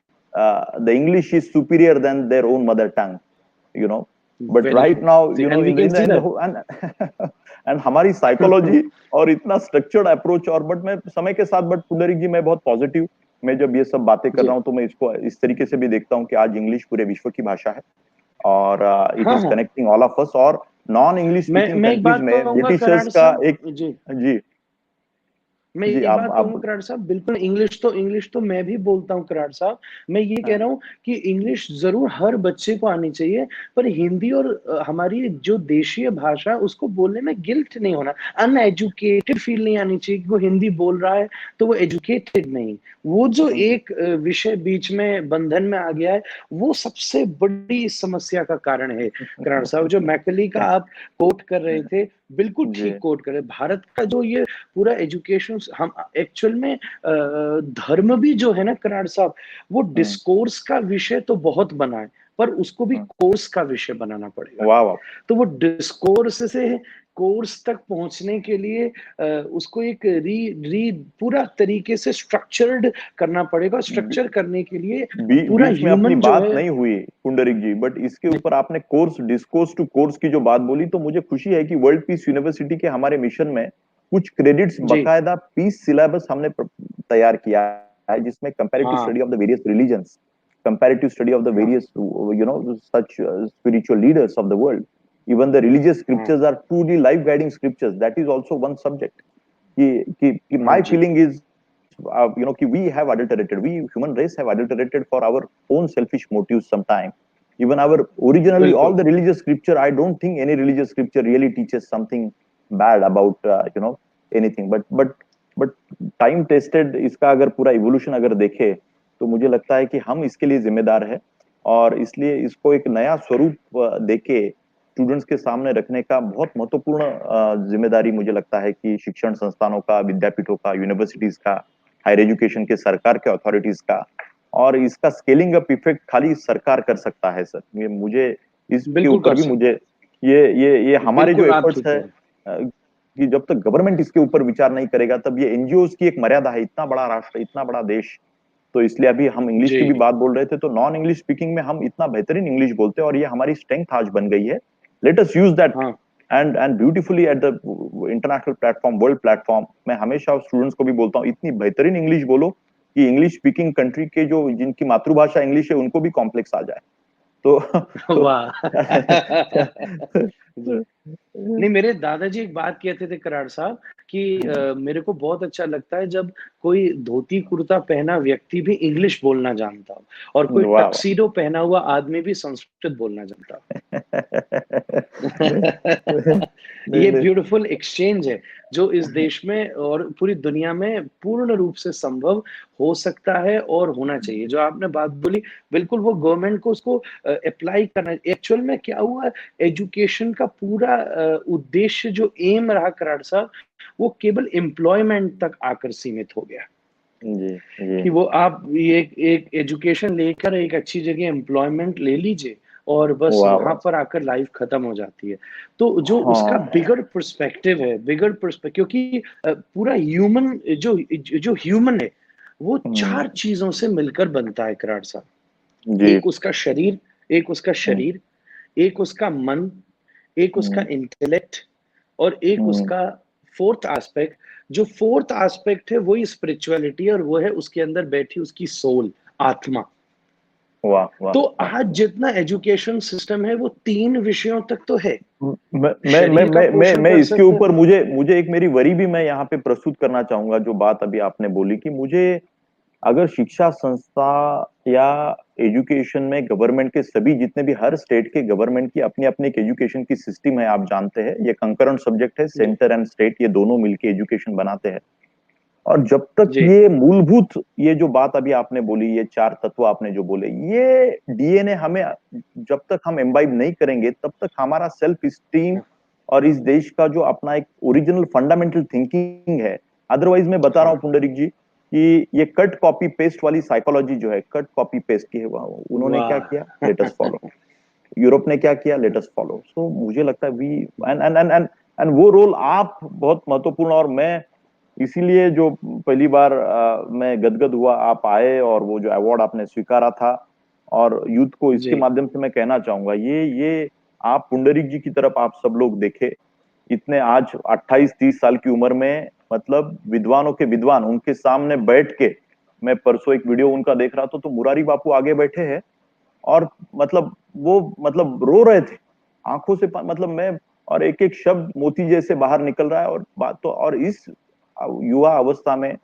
the English is superior than their own mother tongue, you know. But right बिल्कुल, now, and we can see in the that. whole, and and हमारी psychology और इतना structured approach, और but मैं समय के साथ, बट पुंडरीक जी मैं बहुत पॉजिटिव, मैं जब ये सब बातें कर जी रहा हूँ तो मैं इसको इस तरीके से भी देखता हूँ कि आज इंग्लिश पूरे विश्व की भाषा है, और इट हाँ इज हाँ, कनेक्टिंग ऑल ऑफ अस। और नॉन इंग्लिश स्पीकिंग मैं एक कंट्रीज बात में कहूंगा ब्रिटिशर्स कराड़ का साहब एक, जी, जी मैं जी, एक बात कहूंगा आप कराड़ साहब, बिल्कुल इंग्लिश तो मैं भी बोलता हूँ कराड़ साहब। मैं ये कह हाँ, रहा हूँ कि इंग्लिश जरूर हर बच्चे को आनी चाहिए, पर हिंदी और हमारी जो देशीय भाषा उसको बोलने में गिल्ट नहीं होना, अनएजुकेटेड फील नहीं आनी चाहिए कि वो हिंदी बोल रहा है तो वो एजुकेटेड नहीं। वो जो एक विषय बीच में बंधन में आ गया है, वो सबसे बड़ी समस्या का कारण है कराड़ साहब। जो मैकली का आप कोट कर रहे थे, बिल्कुल जी ठीक कोट करे। भारत का जो ये पूरा एजुकेशन, हम एक्चुअल में धर्म भी जो है ना कराड़ साहब, वो डिस्कोर्स का विषय तो बहुत बना है, पर उसको भी कोर्स का विषय बनाना पड़ेगा। वाह वाह, तो वो डिस्कोर्स से कोर्स तक पहुंचने के लिए उसको एक री री पूरा तरीके से स्ट्रक्चर्ड करना पड़ेगा। स्ट्रक्चर करने के लिए पूरा बीच में अपनी ह्यूमन जो बात है। नहीं हुई पुंडरीक जी, बट इसके ऊपर आपने कोर्स, डिस्कोर्स टू कोर्स की जो बात बोली, तो मुझे खुशी है कि वर्ल्ड पीस यूनिवर्सिटी के हमारे मिशन में कुछ क्रेडिट्स, जी बकायदा पीस सिलेबस हमने तैयार किया है, जिसमें कंपैरेटिव हाँ study of the various religions, comparative study of the हाँ various such spiritual leaders of the world. Even the religious हाँ scriptures are truly life guiding scriptures. That is also one subject. हाँ My जी feeling is, we have adulterated, we human race have adulterated for our own selfish motives sometime. Even our originally all बिल्कुल the religious scripture, I don't think any religious scripture really teaches something bad about anything. But time tested इसका अगर पूरा evolution अगर देखे, तो मुझे लगता है कि हम इसके लिए जिम्मेदार है, और इसलिए इसको एक नया स्वरूप देके स्टूडेंट्स के सामने रखने का बहुत महत्वपूर्ण जिम्मेदारी मुझे लगता है कि शिक्षण संस्थानों का, विद्यापीठों का, यूनिवर्सिटीज का, हायर एजुकेशन के सरकार के अथॉरिटीज का। और इसका स्केलिंग अप इफेक्ट खाली सरकार कर सकता है सर। ये मुझे इसके बिल्कुल ऊपर कर भी सकते मुझे ये हैं, हमारे जो बिल्कुल आप एफर्ट्स ठीक है, कह रहे कि जब तक गवर्नमेंट इसके ऊपर विचार नहीं करेगा, तब ये एनजीओज की एक मर्यादा है। इतना बड़ा राष्ट्र, इतना बड़ा देश, तो इसलिए अभी हम हैं। इंग्लिश की भी जी बात बोल रहे थे, तो नॉन इंग्लिश स्पीकिंग में हम इतना बेहतरीन इंग्लिश बोलते हैं, और ये हमारी स्ट्रेंथ आज बन गई है। लेट अस यूज दैट हाँ and beautifully at the international platform, world platform. मैं हमेशा स्टूडेंट्स को भी बोलता हूँ, इतनी बेहतरीन इंग्लिश बोलो कि इंग्लिश स्पीकिंग कंट्री के जो जिनकी मातृभाषा इंग्लिश है, उनको भी कॉम्प्लेक्स आ जाए। तो, वाह जी। नहीं, मेरे दादाजी एक बात कहते थे कराड़ साहब कि मेरे को बहुत अच्छा लगता है जब कोई धोती कुर्ता पहना व्यक्ति भी इंग्लिश बोलना जानता हो, और कोई वाह टक्सीडो पहना हुआ आदमी भी संस्कृत बोलना जानता हो। नहीं ये नहीं, ब्यूटीफुल एक्सचेंज है जो इस देश में और पूरी दुनिया में पूर्ण रूप से संभव हो सकता है और होना चाहिए। जो आपने बात बोली, बिल्कुल वो गवर्नमेंट को उसको अप्लाई करना। एक्चुअल में क्या हुआ, एजुकेशन का पूरा उद्देश्य जो एम रहा कराड़ साहब, वो केवल एम्प्लॉयमेंट तक आकर सीमित हो गया जी जी, कि वो आप ये एक एजुकेशन लेकर एक अच्छी जगह एम्प्लॉयमेंट ले लीजिए और बस वाह वहां वाह, पर आकर लाइफ खत्म हो जाती है। तो जो उसका हाँ, बिगर पर्सपेक्टिव है, बिगर पर्सपेक्टिव, क्योंकि पूरा ह्यूमन जो जो ह्यूमन है, वो चार चीजों से मिलकर बनता है कराड़ साहब। जी, एक उसका शरीर, एक उसका हम्म, शरीर, एक उसका मन, एक उसका हम्म, इंटेलेक्ट, और एक हम्म, उसका फोर्थ एस्पेक्ट। जो फोर्थ एस्पेक्ट है वही स्पिरिचुअलिटी, और वो है उसके अंदर बैठी उसकी सोल, आत्मा। वाह वाह तो वाह। आज जितना एजुकेशन सिस्टम है वो 3 विषयों तक तो है। मैं शरीर का पोषण मैं कर इसके सकते हैं। ऊपर मुझे मुझे एक मेरी वरी भी मैं यहाँ पे प्रस्तुत करना चाहूंगा, जो बात अभी आपने बोली कि मुझे अगर शिक्षा संस्था या एजुकेशन में गवर्नमेंट के सभी जितने भी हर स्टेट के गवर्नमेंट की अपनी अपनी एक एजुकेशन की सिस्टम है, आप जानते हैं ये कंकरेंट सब्जेक्ट है, जी, सेंटर एंड स्टेट ये दोनों मिलके एजुकेशन बनाते हैं। और जब तक जी, ये मूलभूत ये जो बात अभी आपने बोली, ये 4 तत्व आपने जो बोले, ये डीएनए हमें जब तक हम एम्बाइब नहीं करेंगे तब तक हमारा सेल्फ स्टीम और इस देश का जो अपना एक ओरिजिनल फंडामेंटल थिंकिंग है। अदरवाइज मैं बता रहा हाँ, हूँ पुंडरिक जी कि ये कट कॉपी पेस्ट वाली साइकोलॉजी जो है, कट कॉपी पेस्ट की है, उन्होंने क्या किया, वाह! Let us follow. यूरोप ने क्या किया, लेट अस फॉलो। सो मुझे लगता है वी एंड वो रोल आप बहुत महत्वपूर्ण, और मैं इसीलिए जो पहली बार मैं गदगद हुआ आप आए और वो जो अवार्ड आपने स्वीकारा था, और यूथ को इसके जी, माध्यम से मैं कहना चाहूंगा, ये आप पुंडरीक जी की तरफ आप सब लोग देखे, इतने आज 28-30 साल की उम्र में, मतलब विद्वानों के विद्वान उनके सामने बैठ के, मैं परसों एक वीडियो उनका देख रहा था तो मुरारी बापू आगे बैठे हैं और मतलब वो मतलब रो रहे थे आंखों से मतलब मैं, और एक एक शब्द मोती जैसे बाहर निकल रहा है। और बात तो, और इस युवा अवस्था में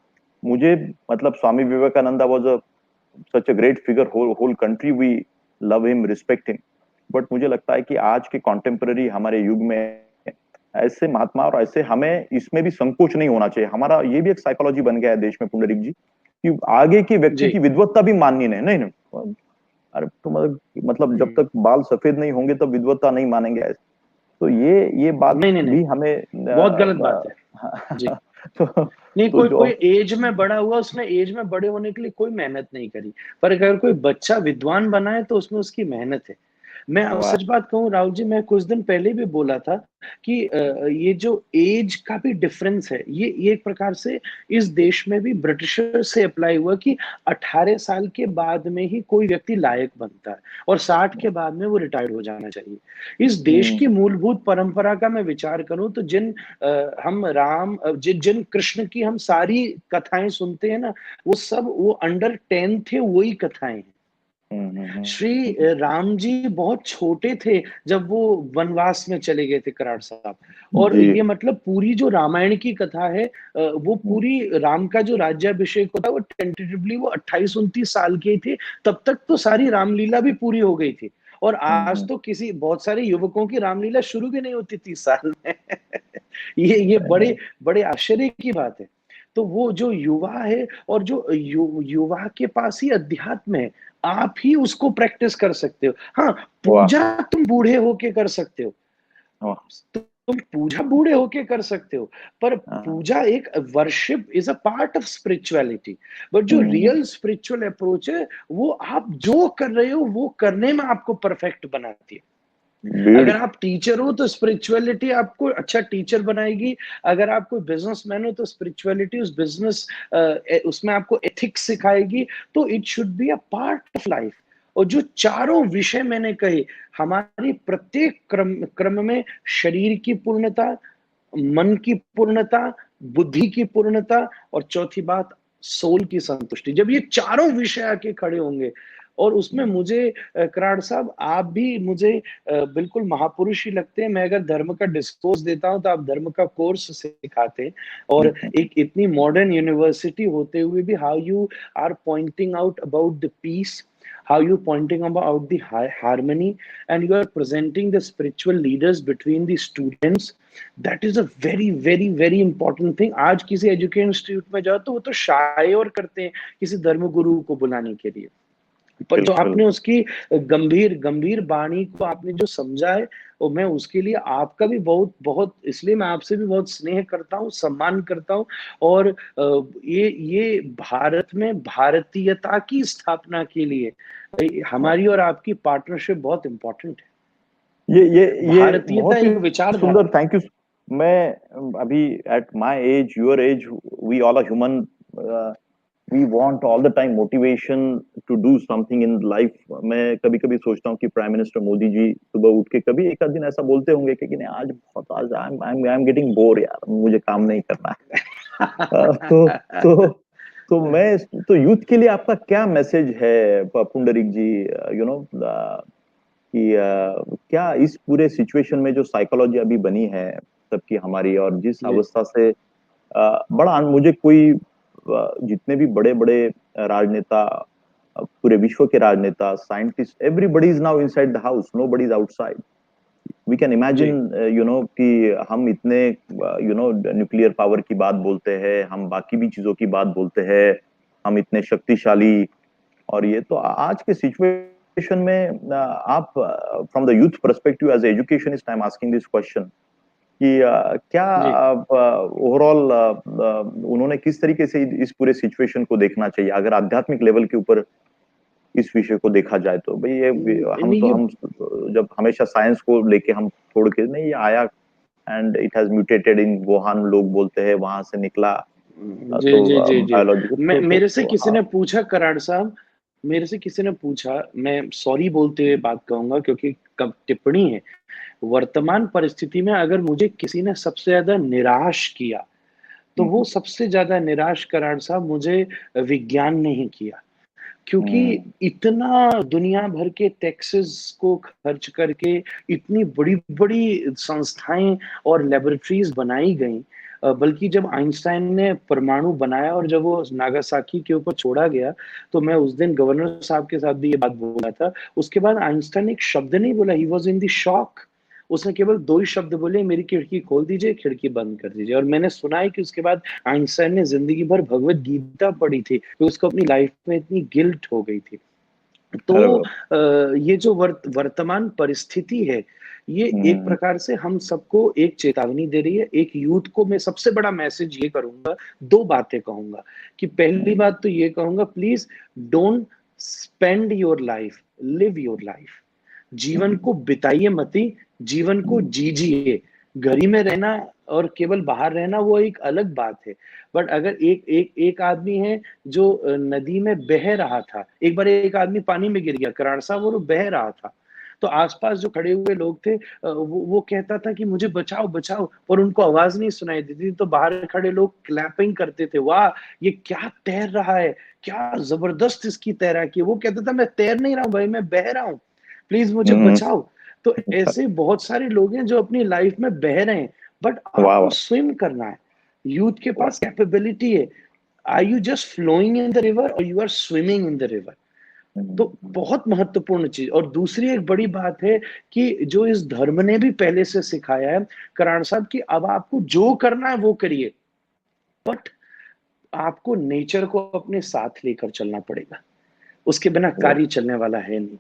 मुझे मतलब Swami Vivekananda was a such a great figure, whole country we love him, respect him. But मुझे लगता है कि आज के कॉन्टेम्पररी हमारे युग में ऐसे महात्मा, और ऐसे हमें इसमें भी संकोच नहीं होना चाहिए। हमारा ये भी एक साइकोलॉजी बन गया है देश में पुंडरीक जी कि आगे के व्यक्ति जी। की विद्वत्ता भी माननी नहीं नहीं, अरे तो मतलब जब हुँ। तक बाल सफेद नहीं होंगे तब विद्वत्ता नहीं मानेंगे ऐसे। तो ये बात नहीं, नहीं, नहीं, भी हमें बहुत गलत बात है। जी। नहीं, तो कोई जो कोई ऐज में बड़ा हुआ, उसने ऐज में बड़े होने के लिए कोई मेहनत नहीं करी। पर अगर कोई बच्चा विद्वान बना है, तो उसमें उसकी मेहनत है। मैं वाह सच बात कहूँ राहुल जी, मैं कुछ दिन पहले भी बोला था कि ये जो ऐज का भी डिफरेंस है, ये एक प्रकार से इस देश में भी ब्रिटिशर से अप्लाई हुआ कि 18 साल के बाद में ही कोई व्यक्ति लायक बनता है और 60 के बाद में वो रिटायर्ड हो जाना चाहिए। इस देश हम्म की मूलभूत परंपरा का मैं विचार करूँ तो हम राम जिन कृष्ण की हम सारी कथाएँ सुनते हैं ना, वो सब वो अंडर 10 थे, वही कथाएँ हैं। श्री राम जी बहुत छोटे थे जब वो वनवास में चले गए थे, कराड़ साहब। और जी ये मतलब पूरी जो रामायण की कथा है, वो हम्म पूरी राम का जो राज्याभिषेक होता है वो टेंटेटिवली वो 28-29 साल के ही थे। तब तक तो सारी रामलीला भी पूरी हो गई थी। और आज हम्म, तो किसी बहुत सारे युवकों की रामलीला शुरू भी नहीं होती 30 साल में। ये बड़े नहीं, बड़े आश्चर्य की बात है। तो वो जो युवा है और जो युवा के पास ही अध्यात्म है, आप ही उसको प्रैक्टिस कर सकते हो। हाँ, वाह पूजा तुम बूढ़े होके कर सकते हो। वाह तुम पूजा बूढ़े होके कर सकते हो, पर हाँ, पूजा एक worship is a part of spirituality. But जो हम्म रियल स्पिरिचुअल अप्रोच है, वो आप जो कर रहे हो, वो करने में आपको परफेक्ट बनाती है। अगर ब्यूटीफुल आप टीचर हो तो स्पिरिचुअलिटी आपको अच्छा टीचर बनाएगी। अगर आप कोई बिजनेसमैन हो तो स्पिरिचुअलिटी उस बिजनेस उसमें आपको एथिक्स सिखाएगी। तो it should be a part of life. और जो चारों विषय मैंने कहे, हमारी प्रत्येक क्रम में शरीर की पूर्णता, मन की पूर्णता, बुद्धि की पूर्णता और चौथी बात सोल की संतुष्टि। जब ये चारों विषय आके खड़े होंगे और उसमें मुझे कराड़ साहब आप भी मुझे बिल्कुल महापुरुष ही लगते हैं। मैं अगर धर्म का डिस्कोर्स देता हूँ तो आप धर्म का कोर्स सिखाते हैं। और एक इतनी मॉडर्न यूनिवर्सिटी होते हुए भी how you are pointing out about the peace, how you pointing about the harmony, and you are presenting the spiritual leaders between the students. That is a very very very important thing. आज किसी education institute में जाओ तो वो तो शाय और करते हैं किसी धर्म गुरु को बुलाने के लिए। पर जो बिल्कुल आपने उसकी गंभीर गंभीर वाणी को आपने जो समझा है, और मैं उसके लिए आपका भी बहुत बहुत, इसलिए मैं आपसे भी बहुत स्नेह करता हूँ, सम्मान करता हूँ। और ये भारत में भारतीयता की स्थापना के लिए हमारी और आपकी पार्टनरशिप बहुत इंपॉर्टेंट है। ये भारतीयता बहुत ही एक विचारधारा सुंदर, है। Thank you. मैं अभी at my age, your age, we all are human, we want all the time motivation to do something in life. मैं कभी कभी सोचता हूँ कि प्राइम मिनिस्टर मोदी जी सुबह उठ के कभी एक आध दिन ऐसा बोलते होंगे कि नहीं आज बहुत, आज आई एम गेटिंग बोर यार, मुझे काम नहीं करना है। तो तो यूथ के लिए आपका क्या मैसेज है पुंडरीक जी, यू नो, कि क्या इस पूरे सिचुएशन में जो साइकोलॉजी अभी बनी है सबकी हमारी, और जिस जी अवस्था से बड़ा मुझे कोई जितने भी बड़े बड़े राजनेता, पूरे विश्व के राजनेता, scientist, everybody is now inside the house, nobody is outside. We can जी इमेजिन यू नो कि हम इतने यू नो न्यूक्लियर पावर की बात बोलते हैं, हम बाकी भी चीजों की बात बोलते हैं, हम इतने शक्तिशाली, और ये तो आज के सिचुएशन में आप from the youth perspective as educationist I am asking this question कि क्या जी ओवरऑल उन्होंने किस तरीके से इस पूरे सिचुएशन को देखना चाहिए, अगर आध्यात्मिक लेवल के ऊपर इस विषय को देखा जाए तो? भाई ये नहीं ये हम जब हमेशा साइंस को लेके हम छोड़ के नहीं, ये आया and it has mutated in Wuhan, लोग बोलते हैं वहां से निकला, जी तो जी जी जी बायोलॉजी मेरे से किसी हाँ। ने पूछा, कराड़ साहब, मेरे से किसी ने पूछा, मैं सॉरी बोलते हुए बात कहूंगा क्योंकि कब टिप्पणी है, वर्तमान परिस्थिति में अगर मुझे किसी ने सबसे ज्यादा निराश किया तो वो हम्म, सबसे ज्यादा निराश, कराड़ साहब, मुझे विज्ञान ने ही किया। क्योंकि हम्म, इतना दुनिया भर के टैक्सेस को खर्च करके इतनी बड़ी-बड़ी संस्थाएँ और लैबोरेटरीज़ बनाई गईं। बल्कि जब आइंस्टाइन ने परमाणु बनाया और जब वो नागासाकी के ऊपर छोड़ा गया, तो मैं उस दिन गवर्नर साहब के साथ भी ये बात बोला था। उसके बाद आइंस्टाइन ने एक शब्द नहीं बोला, he was in the shock. उसने केवल 2 ही शब्द बोले, मेरी खिड़की खोल दीजिए, खिड़की बंद कर दीजिए। और मैंने सुना है कि उसके बाद आइंस्टाइन ने ज़िंदगी भर भगवद गीता पढ़ी थी, तो उसको अपनी लाइफ में इतनी गिल्ट हो गई थी। अरे तो वाह, ये जो वर्तमान परिस्थिति है, ये एक हम्म, प्रकार से हम सबको एक चेतावनी दे रही है। एक यूथ को मैं सबसे बड़ा मैसेज ये करूँगा, 2 बातें कहूँगा कि पहली हम्म, बात तो ये कहूँगा, please don't spend your life, live your life. जीवन हम्म, को बिताइए मती, जीवन को हम्म, जीजिए। घर ही में रहना और केवल बाहर रहना वो एक अलग बात है। बट अगर एक आदमी है जो नदी में बह रहा था, एक बार एक आदमी पानी में गिर गया कराड़ साहब और वो बह रहा था। तो आस-पास जो खड़े हुए लोग थे, वो कहता था कि मुझे बचाओ, बचाओ, और उनको आवाज़ नहीं सुनाई देती थी, तो बाहर खड़े लोग क्लैपिंग करते थे, वाह! ये क्या तैर रहा है, क्या ज़बरदस्त इसकी तैराकी है। वो कहता था मैं तैर नहीं रहा हूँ भाई, मैं बह रहा हूँ। प्लीज मुझे हम्म, बचाओ। तो ऐसे बहुत सारे लोग हैं जो अपनी लाइफ में बह रहे हैं, बट वाह आपको वाह स्विम करना है। यूथ के वाह, पास कैपेबिलिटी है। Are you just flowing in the river और you are swimming in the river? तो हम्म, बहुत महत्वपूर्ण चीज। और दूसरी एक बड़ी बात है कि जो इस धर्म ने भी पहले से सिखाया है, कराड़ साहब, कि अब आपको जो करना है वो करिए, बट आपको नेचर को अपने साथ लेकर चलना पड़ेगा। उसके बिना वाह, कार्य चलने वाला है नहीं।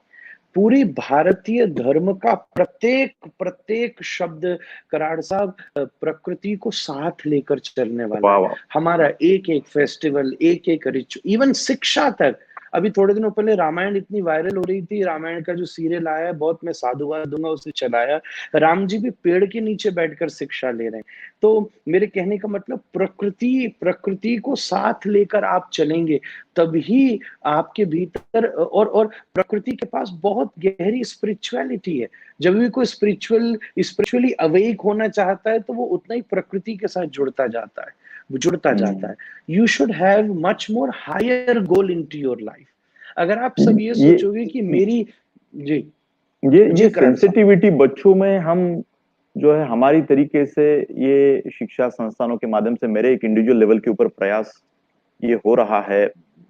पूरी भारतीय धर्म का प्रत्येक प्रत्येक शब्द, कराड़ साहब, प्रकृति को साथ लेकर चलने वाला वाह है। वाह, हमारा एक एक फेस्टिवल, एक एक रिचुअल, इवन शिक्षा तक। अभी थोड़े दिनों पहले रामायण इतनी वायरल हो रही थी, रामायण का जो सीरियल आया है, बहुत मैं साधुवाद दूंगा उसे चलाया। राम जी भी पेड़ के नीचे बैठकर शिक्षा ले रहे हैं। तो मेरे कहने का मतलब, प्रकृति प्रकृति को साथ लेकर आप चलेंगे, तभी आपके भीतर, और प्रकृति के पास बहुत गहरी स्पिरिचुअलिटी है। जब भी कोई स्पिरिचुअली अवेक होना चाहता है, तो वो उतना ही प्रकृति के साथ जुड़ता जाता हम्म, है। You should have much more higher goal into your life. अगर आप सब ये ये सोचोगे कि मेरी, जी ये जी कराड़ साहब, सेंसिटिविटी बच्चों में हम जो है हमारी तरीके से, ये शिक्षा संस्थानों के माध्यम से, मेरे एक इंडिविजुअल लेवल के ऊपर प्रयास ये हो रहा है,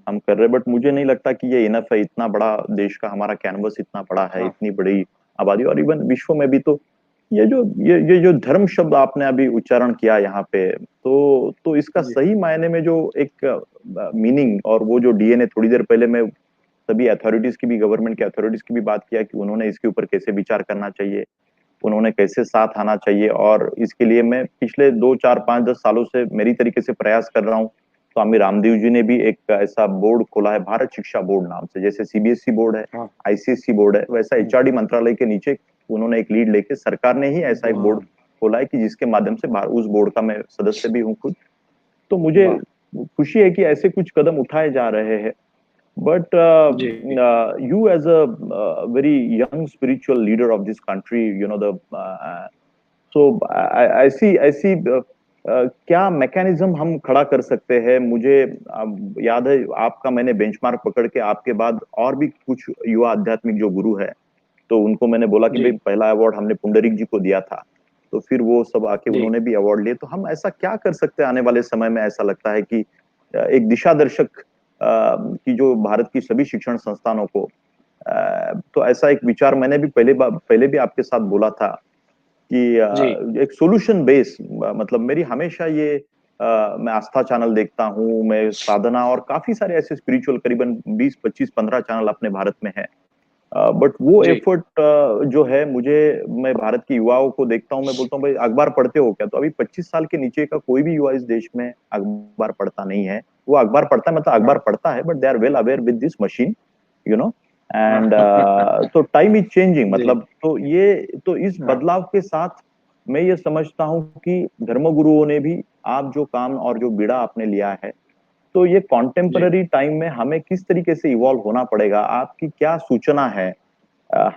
हम कर रहे हैं, बट मुझे नहीं लगता कि ये इनफ है। इतना बड़ा देश का हमारा कैनवस इतना बड़ा है, हाँ इतनी बड़ी आबादी, और इवन विश्व में भी तो ये जो धर्म शब्द आपने अभी उच्चारण किया यहाँ पे, तो इसका जी सही मायने में जो एक मीनिंग, और वो जो डीएनए, थोड़ी देर पहले मैं सभी अथॉरिटीज की भी, गवर्नमेंट के अथॉरिटीज की भी बात किया कि उन्होंने इसके ऊपर कैसे विचार करना चाहिए, उन्होंने कैसे साथ आना चाहिए, और इसके लिए मैं पिछले 2 4 5 10 सालों से मेरी तरीके से प्रयास कर रहा हूँ। स्वामी रामदेव जी ने भी एक ऐसा बोर्ड खोला है, भारत शिक्षा बोर्ड नाम से, जैसे सीबीएसई बोर्ड है, हाँ आईसीएसई बोर्ड है, वैसा एचआरडी मंत्रालय के नीचे उन्होंने एक लीड लेके, सरकार ने ही ऐसा एक बोर्ड वाह खोला है कि जिसके माध्यम से उस बोर्ड का मैं सदस्य भी हूँ खुद। तो मुझे वाह खुशी है कि ऐसे कुछ कदम उठाए जा रहे हैं। But जी you, as a very young spiritual leader of this country, you know the so I see क्या मैकेनिज्म हम खड़ा कर सकते हैं? मुझे याद है आपका मैंने बेंचमार्क पकड़ के आपके बाद और भी कुछ युवा आध्यात्मिक जो गुरु है, तो उनको मैंने बोला कि भाई जी पहला अवार्ड हमने पुंडरीक जी को दिया था, तो फिर वो सब आके जी उन्होंने भी अवार्ड लिए। तो हम ऐसा क्या कर सकते हैं आने वाले समय में? ऐसा लगता है कि एक दिशा दर्शक की जो भारत की सभी शिक्षण संस्थानों को, तो ऐसा एक विचार मैंने भी पहले भी आपके साथ बोला था कि जी एक सोल्यूशन बेस, मतलब मेरी हमेशा ये मैं आस्था चैनल देखता हूँ, मैं साधना और काफी सारे ऐसे स्पिरिचुअल करीबन 20 25 15 चैनल अपने भारत में है। बट वो जी एफर्ट जो है, मुझे, मैं भारत के युवाओं को देखता हूँ, मैं बोलता हूँ भाई अखबार पढ़ते हो क्या? तो अभी 25 साल के नीचे का कोई भी युवा इस देश में अखबार पढ़ता नहीं है। वो अखबार पढ़ता है, मतलब अखबार हाँ पढ़ता है, but they are well aware with this machine, you know. And हाँ तो टाइम इज चेंजिंग, जी मतलब तो ये, तो इस हाँ बदलाव के साथ मैं ये समझता हूँ कि धर्मगुरुओं ने भी आप जो काम और जो बीड़ा आपने लिया है, तो ये जी कॉन्टेम्पररी टाइम में हमें किस तरीके से इवॉल्व होना पड़ेगा? आपकी क्या सूचना है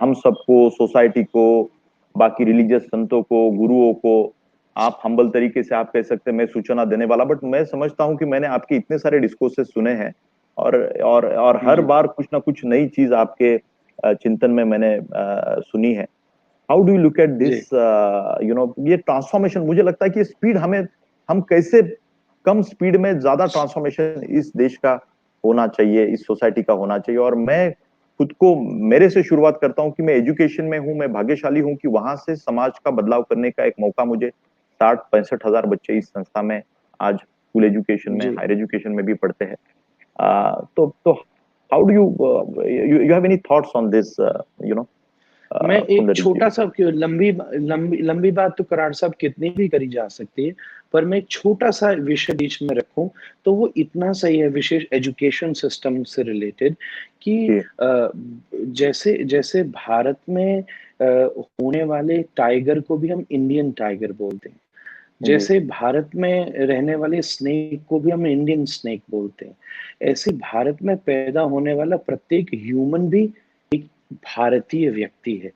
हम सबको, सोसाइटी को, बाकी रिलीजियस संतों को, गुरुओं को? आप हम्बल तरीके से आप कह सकते हैं मैं सूचना देने वाला, बट मैं समझता हूं कि मैंने आपके इतने सारे डिस्कोर्सेस सुने हैं, और हर जी बार कुछ ना कुछ नई चीज आपके चिंतन में मैंने सुनी है। How do you look at जी दिस, ये ट्रांसफॉर्मेशन? मुझे लगता है कि स्पीड हमें, हम कैसे कम स्पीड में ज्यादा ट्रांसफॉर्मेशन इस देश का होना चाहिए, इस सोसाइटी का होना चाहिए? और मैं खुद को, मेरे से शुरुआत करता हूँ कि मैं एजुकेशन में हूँ, मैं भाग्यशाली हूँ कि वहां से समाज का बदलाव करने का एक मौका मुझे, 60 65 हजार बच्चे इस संस्था में आज स्कूल एजुकेशन में, जी हायर एजुकेशन में भी पढ़ते हैं। तो how do you, you have any thoughts on this, you know, मैं एक पुंडरीक जी? छोटा सा, लंबी लंबी लंबी बात तो करार साहब कितनी भी करी जा सकती है, पर मैं एक छोटा सा विषय बीच में रखूं तो वो इतना सही है, विशेष एजुकेशन सिस्टम से रिलेटेड, कि जी जैसे जैसे भारत में होने वाले टाइगर को भी हम इंडियन टाइगर बोलते हैं, जी जैसे भारत में रहने वाले स्नेक को भी हम इंडियन स्नेक बोलते हैं, ऐसे भारत में पैदा होने वाला प्रत्येक ह्यूमन भी एक भारतीय व्यक्ति है।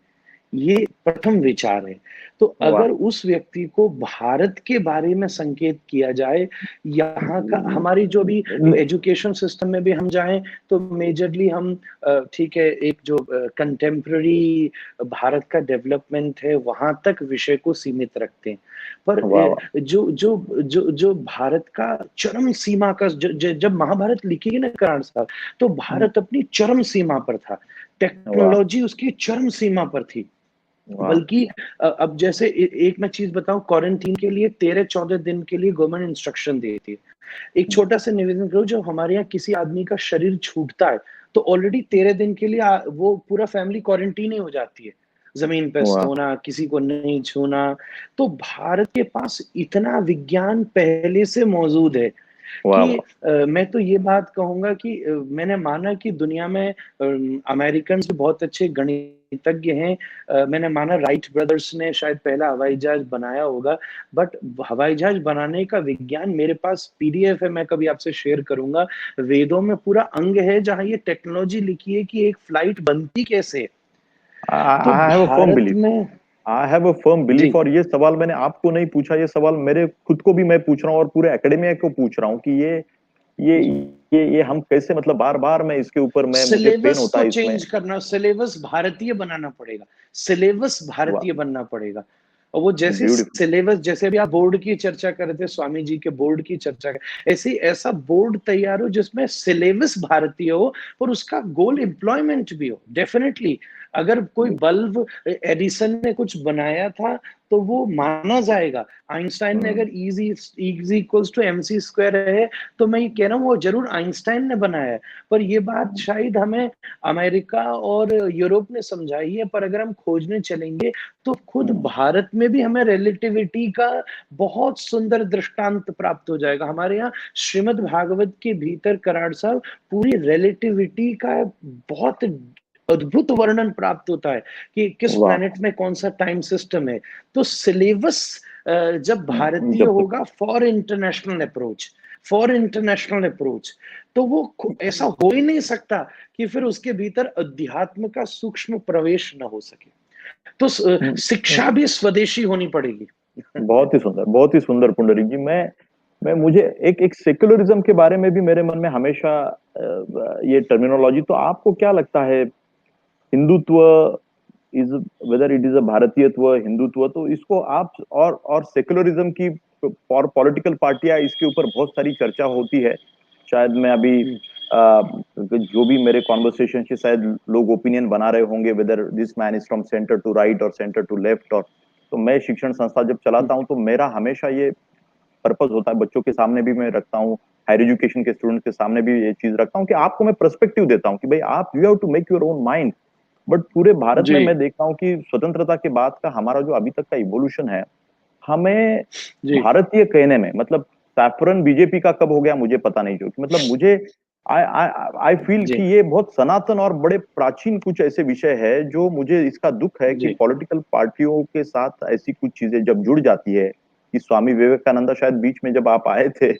ये प्रथम विचार है। तो वाह। अगर उस व्यक्ति को भारत के बारे में संकेत किया जाए, यहाँ का हमारी जो भी एजुकेशन सिस्टम में भी हम जाएं, तो मेजरली हम ठीक है, एक जो कंटेम्प्ररी भारत का डेवलपमेंट है वहां तक विषय को सीमित रखते हैं। पर वाह वाह। जो भारत का चरम सीमा का, जब महाभारत लिखी गई ना करार साहब, तो भारत अपनी चरम सीमा पर था, वाह टेक्नोलॉजी उसकी चरम सीमा पर थी। वाह। बल्कि अब जैसे एक मैं चीज बताऊं, क्वारंटीन के लिए 13 14 दिन के लिए गवर्नमेंट इंस्ट्रक्शन देती है। एक छोटा सा निवेदन करूं, जब हमारे यहाँ किसी आदमी का शरीर छूटता है तो ऑलरेडी 13 दिन के लिए वो पूरा फैमिली क्वारंटीन ही हो जाती है, जमीन पे वाह सोना, किसी को नहीं छूना। तो भारत के पास इतना विज्ञान पहले से मौजूद है वाह कि वाह। मैं तो ये बात कहूंगा कि मैंने माना कि दुनिया में अमेरिकन भी बहुत अच्छे गणितज्ञ हैं। मैंने माना राइट ब्रदर्स ने शायद पहला हवाई जहाज बनाया होगा, बट हवाई जहाज बनाने का विज्ञान मेरे पास पीडीएफ है, मैं कभी आपसे शेयर करूंगा। वेदों में पूरा अंग है जहां ये टेक्नोलॉजी लिखी है कि एक फ्लाइट बनती कैसे है। तो I have a firm Bharat belief, में आई हैव अ फर्म जी बिलीफ। और ये सवाल मैंने आपको नहीं पूछा, ये सवाल मेरे खुद को भी मैं पूछ रहा हूँ और पूरे एकेडमिया को पूछ रहा हूँ कि ये जी ये हम कैसे, मतलब बार बार मैं इसके ऊपर, मैं, मुझे पेन सिलेबस होता को है इसमें। चेंज करना, सिलेबस भारतीय बनाना पड़ेगा, सिलेबस वाह। भारतीय बनना पड़ेगा। और वो जैसे ब्यूटीफुल। सिलेबस, जैसे अभी आप बोर्ड की चर्चा कर रहे थे, स्वामी जी के बोर्ड की चर्चा कर, ऐसे ऐसा बोर्ड तैयार हो जिसमें सिलेबस भारतीय हो और उसका गोल एम्प्लॉयमेंट भी हो। डेफिनेटली अगर कोई बल्ब एडिसन ने कुछ बनाया था तो वो माना जाएगा। आइंस्टाइन ने अगर is equals to MC square है, तो मैं ये कह रहा हूँ वो जरूर आइंस्टाइन ने बनाया है। पर ये बात शायद हमें अमेरिका और यूरोप ने समझाई है, पर अगर हम खोजने चलेंगे तो खुद भारत में भी हमें रिलेटिविटी का बहुत सुंदर दृष्टांत प्राप्त हो जाएगा। हमारे यहाँ श्रीमद् भागवत के भीतर कराड़ साहब पूरी रिलेटिविटी का बहुत अद्भुत वर्णन प्राप्त होता है कि किस वाह। प्लेनेट में कौन सा टाइम सिस्टम है। तो सिलेबस जब भारतीय जब होगा for international approach, for international approach, तो वो ऐसा हो ही नहीं सकता कि फिर उसके भीतर अध्यात्म का सूक्ष्म प्रवेश न हो सके। तो शिक्षा भी स्वदेशी होनी पड़ेगी। बहुत ही सुंदर पुंडरीक जी। मैं मुझे एक सेक्युलरिज्म के बारे में भी मेरे मन में हमेशा ये टर्मिनोलॉजी, तो आपको क्या लगता है Hindutva is, whether it is a भारतीयत्व, हिंदुत्व, तो इसको आप और सेक्युलरिज्म की और पॉलिटिकल पार्टियां इसके ऊपर बहुत सारी चर्चा होती है। शायद मैं अभी जो भी मेरे कॉन्वर्सेशन से शायद लोग ओपिनियन बना रहे होंगे whether this man is from centre to right और सेंटर टू लेफ्ट। और तो मैं शिक्षण संस्था जब चलाता हूँ तो मेरा हमेशा ये पर्पस होता है, बच्चों के सामने भी मैं रखता हूँ, हायर एजुकेशन के स्टूडेंट के सामने भी ये चीज रखता हूँ कि आपको मैं पर्सपेक्टिव देता हूँ कि भाई आप you have to make your own mind. But पूरे भारत में जी मैं देखता हूँ कि स्वतंत्रता के बाद का हमारा जो अभी तक का इवोल्यूशन है, हमें जी भारतीय कहने में मतलब सैफरन बीजेपी का कब हो गया मुझे पता नहीं, जो मतलब मुझे आई आई आई फील जी कि ये बहुत सनातन और बड़े प्राचीन कुछ ऐसे विषय है जो मुझे इसका दुख है कि जी पॉलिटिकल पार्टियों के साथ ऐसी कुछ चीजें जब जुड़ जाती है कि स्वामी विवेकानंद शायद बीच में जब आप आए थे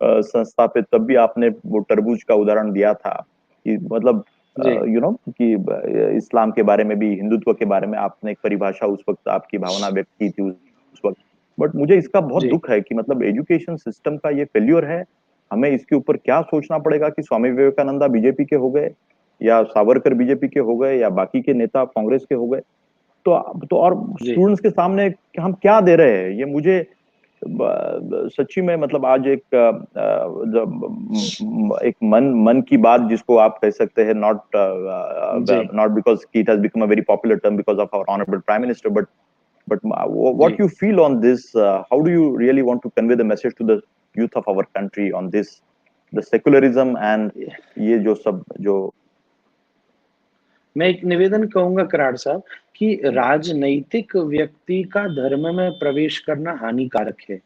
संस्था पे, तब भी आपने वो तरबूज का उदाहरण दिया था कि मतलब जी यू नो कि इस्लाम के बारे में भी, हिंदुत्व के बारे में आपने एक परिभाषा उस वक्त आपकी भावना व्यक्त की थी उस वक्त। बट मुझे इसका बहुत जी दुख है कि मतलब एजुकेशन सिस्टम का ये फेल्योर है। हमें इसके ऊपर क्या सोचना पड़ेगा कि स्वामी विवेकानंदा बीजेपी के हो गए या सावरकर बीजेपी के हो गए या बाकी के नेता कांग्रेस के हो गए, तो और जी स्टूडेंट्स के सामने हम क्या दे रहे हैं, ये मुझे सच्ची में मतलब आज एक मन की बात जिसको आप कह सकते हैं, नॉट जी not because it has become a very popular term because of our honourable prime minister, but जी what you feel on this, how do you really want to convey the message to the youth of our country on this, the secularism and ये जो सब जो मैं एक निवेदन कहूंगा कराड़ साहब कि राजनैतिक व्यक्ति का धर्म में प्रवेश करना हानिकारक है।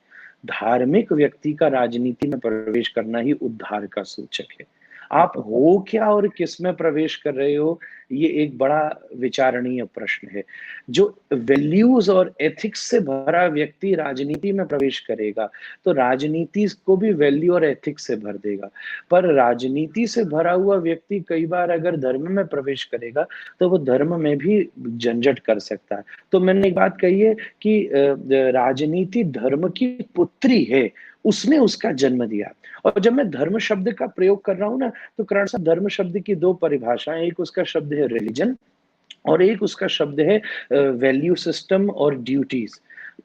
धार्मिक व्यक्ति का राजनीति में प्रवेश करना ही उद्धार का सूचक है। आप हो क्या और किस में प्रवेश कर रहे हो, ये एक बड़ा विचारणीय प्रश्न है। जो वैल्यूज और एथिक्स से भरा व्यक्ति राजनीति में प्रवेश करेगा, तो राजनीति को भी वैल्यू और एथिक्स से भर देगा। पर राजनीति से भरा हुआ व्यक्ति कई बार अगर धर्म में प्रवेश करेगा, तो वो धर्म में भी झंझट कर सकता है। तो मैंने एक बात कही है कि राजनीति धर्म की पुत्री है, उसने उसका जन्म दिया। और जब मैं धर्म शब्द का प्रयोग कर रहा हूं ना, तो कराड़ साहब धर्म शब्द की दो परिभाषाएं, एक उसका शब्द है रिलीजन और एक उसका शब्द है वैल्यू सिस्टम और ड्यूटीज।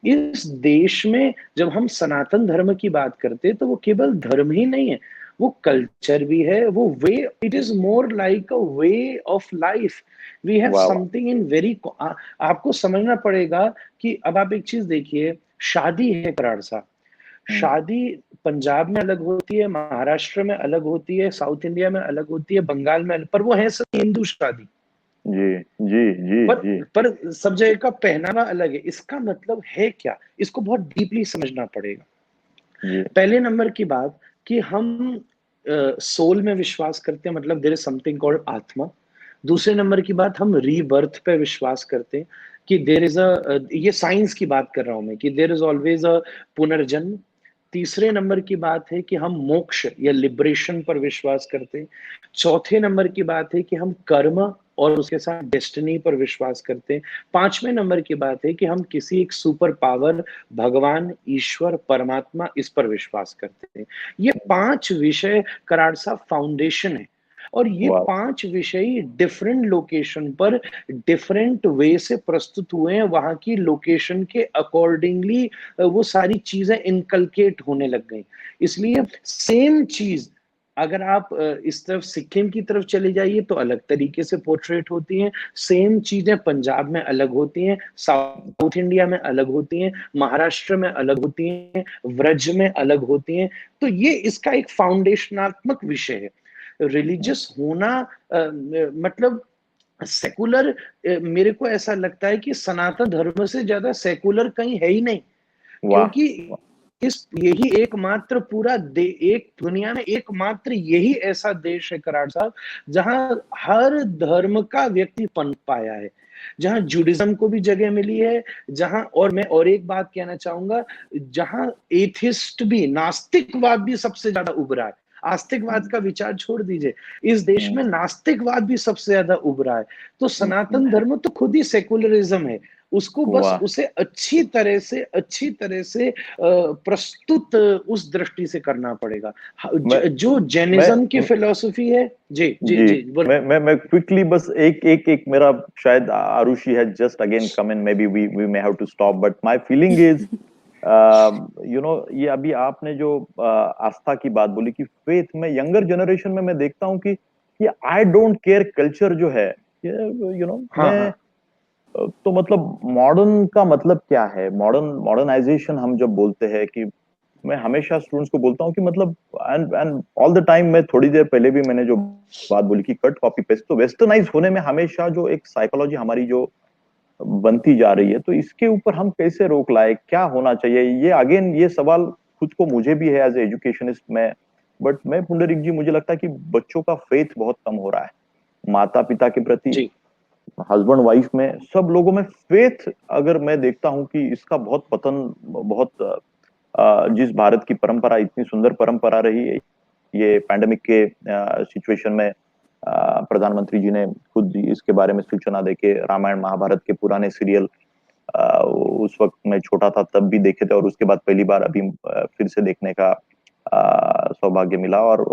इस देश में जब हम सनातन धर्म की बात करते हैं, तो वो केवल धर्म ही नहीं है, वो कल्चर भी है, वो way, it is more like a way of life. We have वाह वाह समथिंग इन वेरी, आपको समझना पड़ेगा कि अब आप एक चीज देखिए, शादी है कराड़ साहब, शादी पंजाब में अलग होती है, महाराष्ट्र में अलग होती है, साउथ इंडिया में अलग होती है, बंगाल में अलग, पर वो है सब हिंदू शादी। जी जी जी पर जी पर सब जगह का पहनावा अलग है। इसका मतलब है क्या, इसको बहुत डीपली समझना पड़ेगा। जी पहले नंबर की बात कि हम सोल में विश्वास करते हैं, मतलब देयर इज समथिंग कॉल्ड आत्मा। दूसरे नंबर की बात, हम रीबर्थ पे विश्वास करते हैं कि देयर इज अ, ये साइंस की बात कर रहा हूं मैं, कि देयर इज ऑलवेज अ पुनर्जन्म। तीसरे नंबर की बात है कि हम मोक्ष या लिबरेशन पर विश्वास करते हैं। चौथे नंबर की बात है कि हम कर्म और उसके साथ डेस्टिनी पर विश्वास करते हैं। पांचवें नंबर की बात है कि हम किसी एक सुपर पावर, भगवान, ईश्वर, परमात्मा, इस पर विश्वास करते हैं। ये पांच विषय कराड़ साहब फाउंडेशन है। और ये वाह पांच विषय डिफरेंट लोकेशन पर डिफरेंट वे से प्रस्तुत हुए हैं, वहां की लोकेशन के अकॉर्डिंगली वो सारी चीजें इनकलकेट होने लग गई। इसलिए सेम चीज अगर आप इस तरफ सिक्किम की तरफ चले जाइए तो अलग तरीके से पोर्ट्रेट होती हैं। सेम चीजें पंजाब में अलग होती हैं, साउथ इंडिया में अलग होती हैं, महाराष्ट्र में अलग होती हैं, व्रज में अलग होती हैं। तो ये इसका एक फाउंडेशनात्मक विषय है। रिलीजियस होना मतलब सेकुलर, मेरे को ऐसा लगता है कि सनातन धर्म से ज्यादा सेकुलर कहीं है ही नहीं। वाह क्योंकि इस यही एकमात्र एक दुनिया में एकमात्र यही ऐसा देश है कराड़ साहब, जहां हर धर्म का व्यक्ति पनप पाया है, जहां जुडिज्म को भी जगह मिली है, जहां, और मैं और एक बात कहना चाहूंगा, जहां एथिस्ट भी, नास्तिकवाद भी सबसे ज्यादा उभरा है। आस्तिकवाद का विचार छोड़ दीजिए, इस देश में नास्तिकवाद भी सबसे ज्यादा उभरा है। तो सनातन धर्म तो खुद ही सेकुलरिज्म है। उसको बस वाह उसे अच्छी तरह से प्रस्तुत उस दृष्टि से करना पड़ेगा। मैं जो मैं जैनिज्म की फिलॉसफी है, जी जी जी जी बोले। मैं क्विकली बस एक मेरा शायद आरुषि है just again come in maybe we may have to stop but my feeling is you know ये अभी आपने जो आस्था की बात बोली कि फेथ में यंगर जनरेशन में मैं देखता हूँ कि ये आई डोंट केयर कल्चर जो है यू नो हाँ मैं हाँ तो मतलब मॉडर्न का मतलब क्या है मॉडर्नाइजेशन हम जब बोलते हैं कि मैं हमेशा स्टूडेंट्स को बोलता हूँ कि मतलब एंड ऑल द टाइम मैं थोड़ी देर पहले भी मैंने जो बात बोली कि कट कॉपी पेस्ट तो वेस्टर्नाइज होने में हमेशा जो एक साइकोलॉजी हमारी जो बनती जा रही है तो इसके ऊपर हम कैसे रोक लाए क्या होना चाहिए ये अगेन ये सवाल खुद को मुझे भी है एज ए एजुकेशनिस्ट में बट मैं पुंडरीक जी मुझे लगता है कि बच्चों का फेथ बहुत कम हो रहा है माता पिता के प्रति जी हस्बैंड वाइफ में सब लोगों में फेथ अगर मैं देखता हूं कि इसका बहुत पतन बहुत जिस भारत की परंपरा इतनी सुंदर परंपरा रही है ये पैंडेमिक के सिचुएशन में प्रधानमंत्री जी ने खुद इसके बारे में सूचना देके रामायण महाभारत के पुराने सीरियल उस वक्त मैं छोटा था तब भी देखे थे और उसके बाद पहली बार अभी फिर से देखने का सौभाग्य मिला और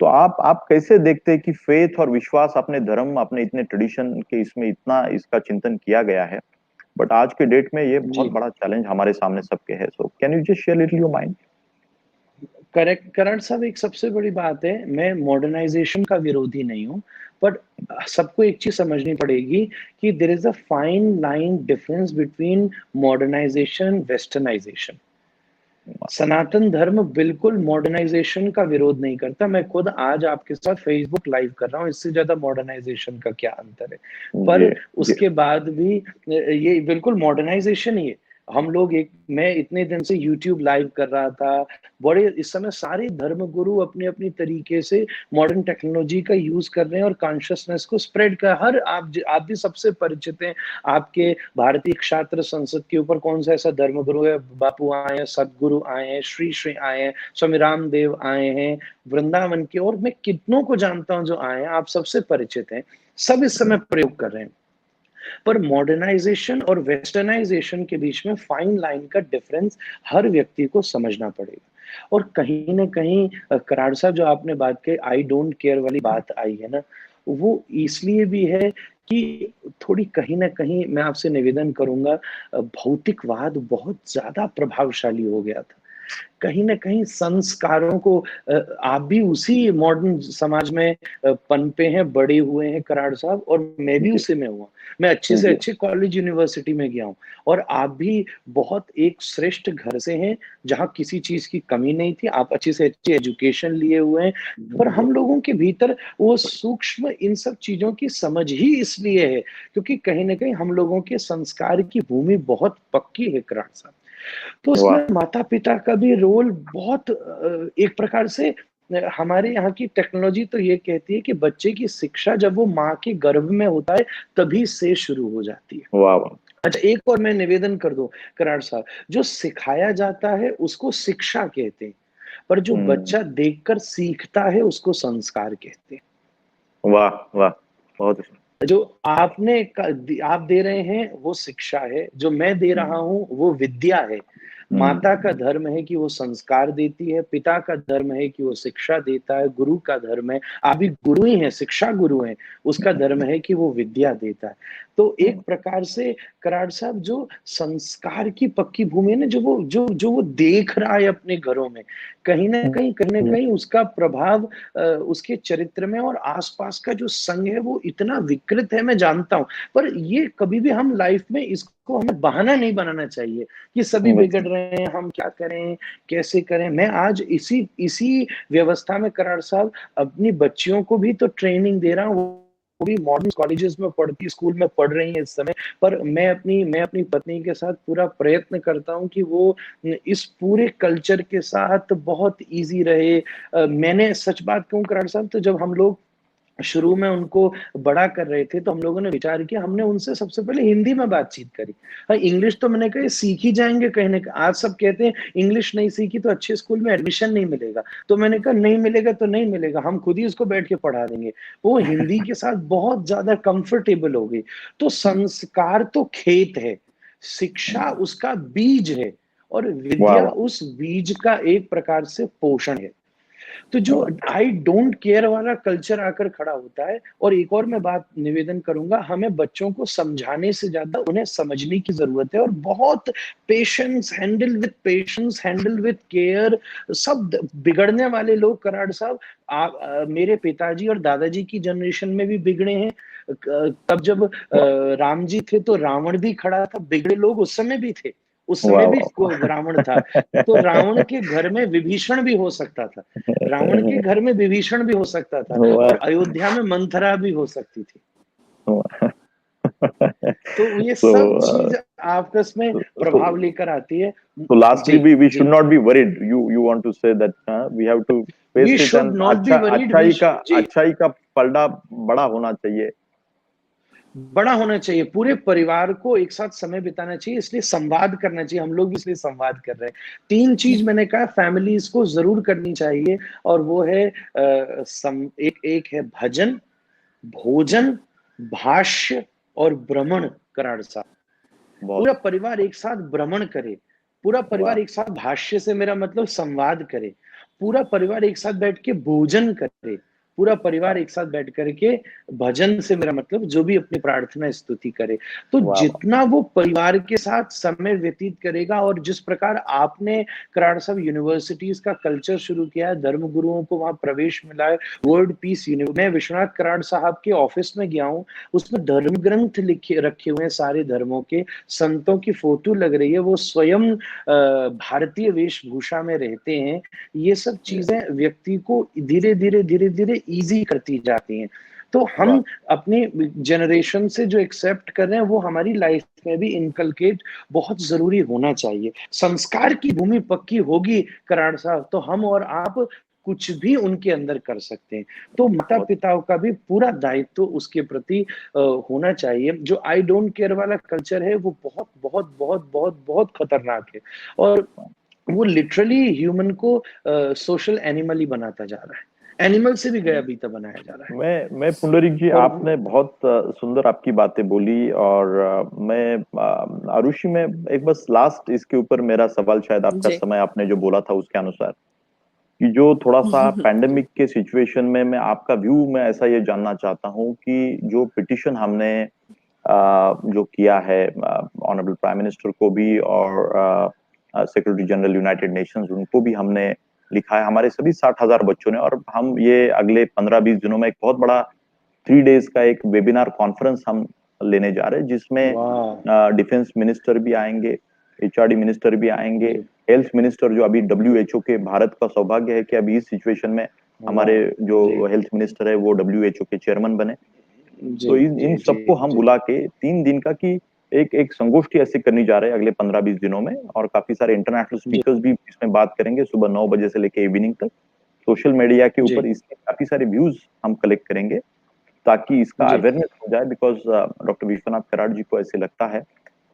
तो आप कैसे देखते हैं कि फेथ और विश्वास अपने धर्म अपने इतने ट्रेडिशन के इसमें इतना इसका चिंतन किया गया है बट आज के डेट में ये बहुत जी बड़ा चैलेंज हमारे सामने सबके है so can you just share little your mind correct Karan sahab, एक सबसे बड़ी बात है, मैं मॉडर्नाइजेशन का विरोधी नहीं हूँ, बट सबको एक चीज समझनी पड़ेगी कि there is a fine line difference between modernisation westernisation. Sanatan Dharma बिल्कुल मॉडर्नाइजेशन का विरोध नहीं करता। मैं खुद आज आपके साथ फेसबुक लाइव कर रहा हूँ, इससे ज्यादा मॉडर्नाइजेशन का क्या अंतर है। जी पर जी उसके बाद भी ये बिल्कुल मॉडर्नाइजेशन ही है। हम लोग एक मैं इतने दिन से यूट्यूब लाइव कर रहा था। बड़े इस समय सारे धर्म गुरु अपनी अपनी तरीके से मॉडर्न टेक्नोलॉजी का यूज कर रहे हैं और कॉन्शियसनेस को स्प्रेड कर हर आप भी सबसे परिचित हैं। आपके भारतीय छात्र संसद के ऊपर कौन सा ऐसा धर्मगुरु है? बापू आए हैं, सदगुरु आए हैं, श्री श्री आए हैं, स्वामी रामदेव आए हैं, वृंदावन के, और मैं कितनों को जानता हूं जो आए हैं, आप सबसे परिचित हैं। सब इस समय प्रयोग कर रहे हैं। पर मॉडर्नाइजेशन और वेस्टर्नाइजेशन के बीच में फाइन लाइन का डिफरेंस हर व्यक्ति को समझना पड़ेगा। और कहीं ना कहीं कराड़ साहब, जो आपने बात की आई डोंट केयर वाली बात आई है ना, वो इसलिए भी है कि थोड़ी कहीं ना कहीं मैं आपसे निवेदन करूंगा, भौतिकवाद बहुत ज्यादा प्रभावशाली हो गया था। कहीं ना कहीं संस्कारों को आप भी उसी मॉडर्न समाज में पनपे हैं, बड़े हुए हैं कराड़ साहब, और मैं भी जी उसी में हुआ। मैं अच्छे से जी अच्छे कॉलेज यूनिवर्सिटी में गया हूँ, और आप भी बहुत एक श्रेष्ठ घर से हैं जहाँ किसी चीज की कमी नहीं थी। आप अच्छे से अच्छी एजुकेशन लिए हुए हैं। पर जी हम लोगों के भीतर वो सूक्ष्म इन सब चीजों की समझ ही इसलिए है क्योंकि कहीं ना कहीं हम लोगों के संस्कार की भूमि बहुत पक्की है कराड़ साहब। तो वाह उसमें माता-पिता का भी रोल बहुत एक प्रकार से हमारे यहाँ की टेक्नोलॉजी तो ये कहती है कि बच्चे की शिक्षा जब वो माँ के गर्भ में होता है, तभी से शुरू हो जाती है। वाह वाह अच्छा, एक और मैं निवेदन कर दूँ कराड़ साहब, जो सिखाया जाता है उसको शिक्षा कहते हैं, पर जो हम्म, बच्चा देखकर सीखता है उसको संस्कार कहते हैं। वाह वाह बहुत अच्छा। जो आप दे रहे हैं वो शिक्षा है, जो मैं दे रहा हम्म, हूँ वो विद्या है। माता का हम्म, धर्म है कि वो संस्कार देती है, पिता का धर्म है कि वो शिक्षा देता है, गुरु का धर्म है, आप भी गुरु ही हैं, शिक्षा गुरु हैं, उसका धर्म है कि वो विद्या देता है। तो एक हम्म, प्रकार से कराड़ साहब, जो संस्कार की पक्की भूमि है ना, जो वो देख रहा है अपने घरों में, कहीं ना कहीं उसका प्रभाव उसके चरित्र में और आसपास का जो संघ है वो इतना विकृत है, मैं जानता हूँ। पर ये कभी भी हम लाइफ में इसको हमें बहाना नहीं बनाना चाहिए कि सभी बिगड़ रहे हैं, हम क्या करें, कैसे करें। मैं आज इसी इसी व्यवस्था में कराड़ साहब अपनी बच्चियों को भी तो ट्रेनिंग दे रहा हूँ। वो भी मॉडर्न कॉलेजेस में पढ़ती, स्कूल में पढ़ रही है इस समय। पर मैं अपनी पत्नी के साथ पूरा प्रयत्न करता हूँ कि वो इस पूरे कल्चर के साथ बहुत इजी रहे। मैंने सच बात कहूँ कराड़ साहब, तो जब हम लोग शुरू में उनको बड़ा कर रहे थे, तो हम लोगों ने विचार किया, हमने उनसे सबसे पहले हिंदी में बातचीत करी। हाँ, इंग्लिश तो मैंने कहा सीख ही जाएँगे कहीं न कहीं। आज सब कहते हैं इंग्लिश नहीं सीखी तो अच्छे स्कूल में एडमिशन नहीं मिलेगा। तो मैंने कहा नहीं मिलेगा तो नहीं मिलेगा, हम खुद ही उसको बैठ के पढ़ा देंगे। वो हिंदी के साथ बहुत ज़्यादा कंफर्टेबल हो गई। तो संस्कार तो खेत है, शिक्षा उसका बीज है और वाह विद्या वाह उस बीज का एक प्रकार से पोषण है। तो जो वाह, आई डोंट केयर वाला कल्चर आकर खड़ा होता है। और एक और मैं बात निवेदन करूंगा, हमें बच्चों को समझाने से ज्यादा उन्हें समझने की जरूरत है और बहुत पेशेंस हैंडल विद केयर। सब बिगड़ने वाले लोग कराड़ साहब मेरे पिताजी और दादाजी की जनरेशन में भी बिगड़े हैं। तब जब राम जी थे तो रावण भी खड़ा था, बिगड़े लोग उस समय भी थे, उस समय वाह भी वाह रावण था। तो रावण के घर में विभीषण भी हो सकता था, रावण के घर में विभीषण भी हो सकता था और वाह अयोध्या में मंथरा भी हो सकती थी। वाह। तो ये so सब चीज आपस में प्रभाव so लेकर आती है। so lastly जी, we should जी। not be worried. You want to say that we have to we face it should and not be worried, we जी, अच्छाई का पलड़ा बड़ा होना चाहिए। बड़ा होना चाहिए, पूरे परिवार को एक साथ समय बिताना चाहिए, इसलिए संवाद करना चाहिए। हम लोग इसलिए संवाद कर रहे हैं। 3 चीज़ मैंने कहा फैमिलीज़ को ज़रूर करनी चाहिए और वो है एक है भजन, भोजन, भाष्य और भ्रमण कराड़ साहब। बहुत पूरा परिवार एक साथ भ्रमण करे, पूरा परिवार वाह एक साथ भाष्य से मेरा मतलब संवाद करे, पूरा परिवार एक साथ बैठ के भोजन करे, पूरा परिवार एक साथ बैठ करके भजन से मेरा मतलब जो भी अपनी प्रार्थना स्तुति करे। तो वाह वाह जितना वो परिवार के साथ समय व्यतीत करेगा और जिस प्रकार आपने कराड़ साहब यूनिवर्सिटीज का कल्चर शुरू किया है, धर्म गुरुओं को वहां प्रवेश मिला है, वर्ल्ड पीस मैं विश्वनाथ कराड़ साहब के ऑफिस में गया हूँ, उसमें धर्म ग्रंथ लिखे रखे हुए हैं सारे धर्मों के, संतों की फोटो लग रही है, वो स्वयं भारतीय वेशभूषा में रहते हैं। ये सब चीजें व्यक्ति को धीरे धीरे ईजी करती जाती हैं। तो वाह हम अपनी जनरेशन से जो एक्सेप्ट कर रहे हैं वो हमारी लाइफ में भी इनकलकेट बहुत जरूरी होना चाहिए। संस्कार की भूमि पक्की होगी कराड़ साहब तो हम और आप कुछ भी उनके अंदर कर सकते हैं। तो माता बहुत पिताओं का भी पूरा दायित्व उसके प्रति होना चाहिए। जो आई डोंट केयर वाला कल्चर है वो बहुत बहुत बहुत बहुत बहुत खतरनाक है और वो लिटरली ह्यूमन को सोशल एनिमल ही बनाता जा रहा है। एनिमल से भी गया बीता बनाया जा रहा है। मैं पुंडरीक जी और आपने बहुत सुंदर आपकी बातें बोली और मैं आरुषि में एक बस लास्ट इसके ऊपर मेरा सवाल शायद आपका जी। समय आपने जो बोला था उसके अनुसार कि जो थोड़ा सा पैंडेमिक के सिचुएशन में मैं आपका व्यू मैं ऐसा ये जानना चाहता हूँ कि जो पिटिशन हमने जो किया है ऑनरेबल प्राइम मिनिस्टर को भी और सेक्रेटरी जनरल यूनाइटेड नेशंस उनको भी हमने लिखा है, हमारे सभी 60,000 बच्चों ने, और हम ये अगले 15-20 दिनों में एक बहुत बड़ा 3 डेज का एक वेबिनार कॉन्फ्रेंस हम लेने जा रहे हैं जिसमें वाह डिफेंस मिनिस्टर भी आएंगे, एचआरडी मिनिस्टर भी आएंगे, जी हेल्थ मिनिस्टर जो अभी डब्ल्यूएचओ के, भारत का सौभाग्य है कि अभी इस सिचुएशन में हमारे वाह जी जो हेल्थ मिनिस्टर है वो डब्ल्यूएचओ के चेयरमैन बने। जी तो इन इन जी जी सबको हम जी बुला के 3 दिन का की एक एक संगोष्ठी ऐसे करनी जा रहे हैं अगले 15-20 दिनों में, और काफी सारे इंटरनेशनल जी स्पीकर्स भी इसमें बात करेंगे सुबह 9 बजे से लेकर इवनिंग तक। सोशल मीडिया के जी ऊपर इसके काफी सारे व्यूज हम कलेक्ट करेंगे ताकि इसका जी अवेयरनेस हो जाए, बिकॉज डॉक्टर विश्वनाथ कराड़ जी को ऐसे लगता है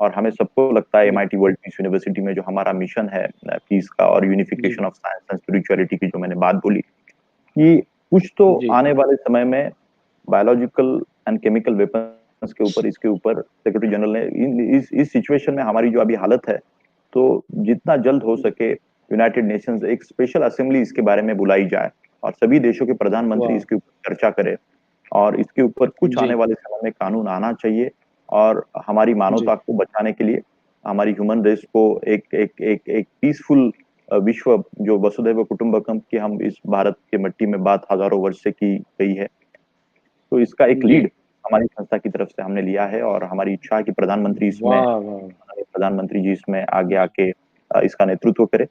और हमें सबको लगता है जी एमआईटी वर्ल्ड पीस यूनिवर्सिटी में जो हमारा मिशन है पीस का और जी unification of science and spirituality की जो मैंने बात बोली कि कुछ तो जी आने वाले समय में बायोलॉजिकल एंड केमिकल वेपन्स के ऊपर, इसके ऊपर सेक्रेटरी जनरल ने इस सिचुएशन में हमारी जो अभी हालत है, तो जितना जल्द हो सके यूनाइटेड नेशंस एक स्पेशल असेंबली इसके बारे में बुलाई जाए और सभी देशों के प्रधानमंत्री वाह इसके ऊपर चर्चा करें और इसके ऊपर कुछ जी आने वाले समय में कानून आना चाहिए और हमारी जी मानवता को बचाने के लिए, हमारी ह्यूमन रेस को एक एक एक एक पीसफुल विश्व जो वसुधैव कुटुंबकम की हम इस भारत के मिट्टी में बात हजारों वर्ष से की गई है, तो इसका एक जी लीड हमारी संस्था की तरफ से हमने लिया है और हमारी इच्छा है कि प्रधानमंत्री इसमें, वाह वाह प्रधानमंत्री जी इसमें आगे आके इसका नेतृत्व करे।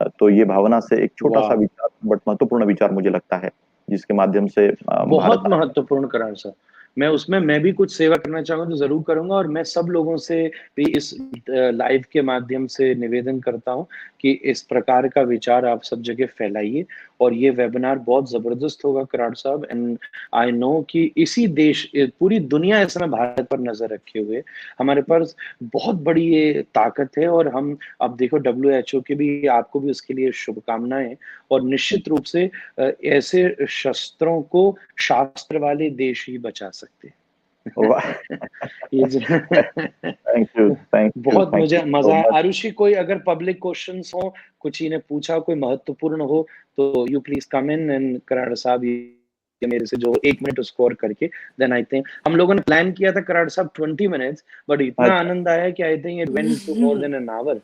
तो ये भावना से एक छोटा सा वाह विचार बट महत्वपूर्ण विचार मुझे लगता है जिसके माध्यम से बहुत भारत महत्वपूर्ण करार सर। मैं भी कुछ सेवा करना चाहूंगा तो जरूर करूंगा और मैं सब लोगों से भी इस लाइव के माध्यम से निवेदन करता हूं कि इस प्रकार का विचार आप सब जगह फैलाइए और ये वेबिनार बहुत जबरदस्त होगा कराड़ साहब, एंड आई नो कि इसी देश, पूरी दुनिया इस समय भारत पर नजर रखे हुए, हमारे पास बहुत बड़ी ये ताकत है। और हम अब देखो WHO के भी, आपको भी उसके लिए शुभकामनाएं। और निश्चित रूप से ऐसे शस्त्रों को शास्त्र वाले देश ही बचा सकते हैं। ये जो बहुत मुझे मजा है। आरुषि, कोई अगर पब्लिक क्वेश्चंस हो, कुछ इन्हें पूछा, कोई महत्वपूर्ण हो, तो you please come in, and Karad sahab ये मेरे से जो 1 मिनट स्कोर करके, देन आई थिंक हम लोगों ने प्लान किया था कराड़ साहब 20 मिनट्स, बट इतना आनंद आया कि I think it went to more than an hour.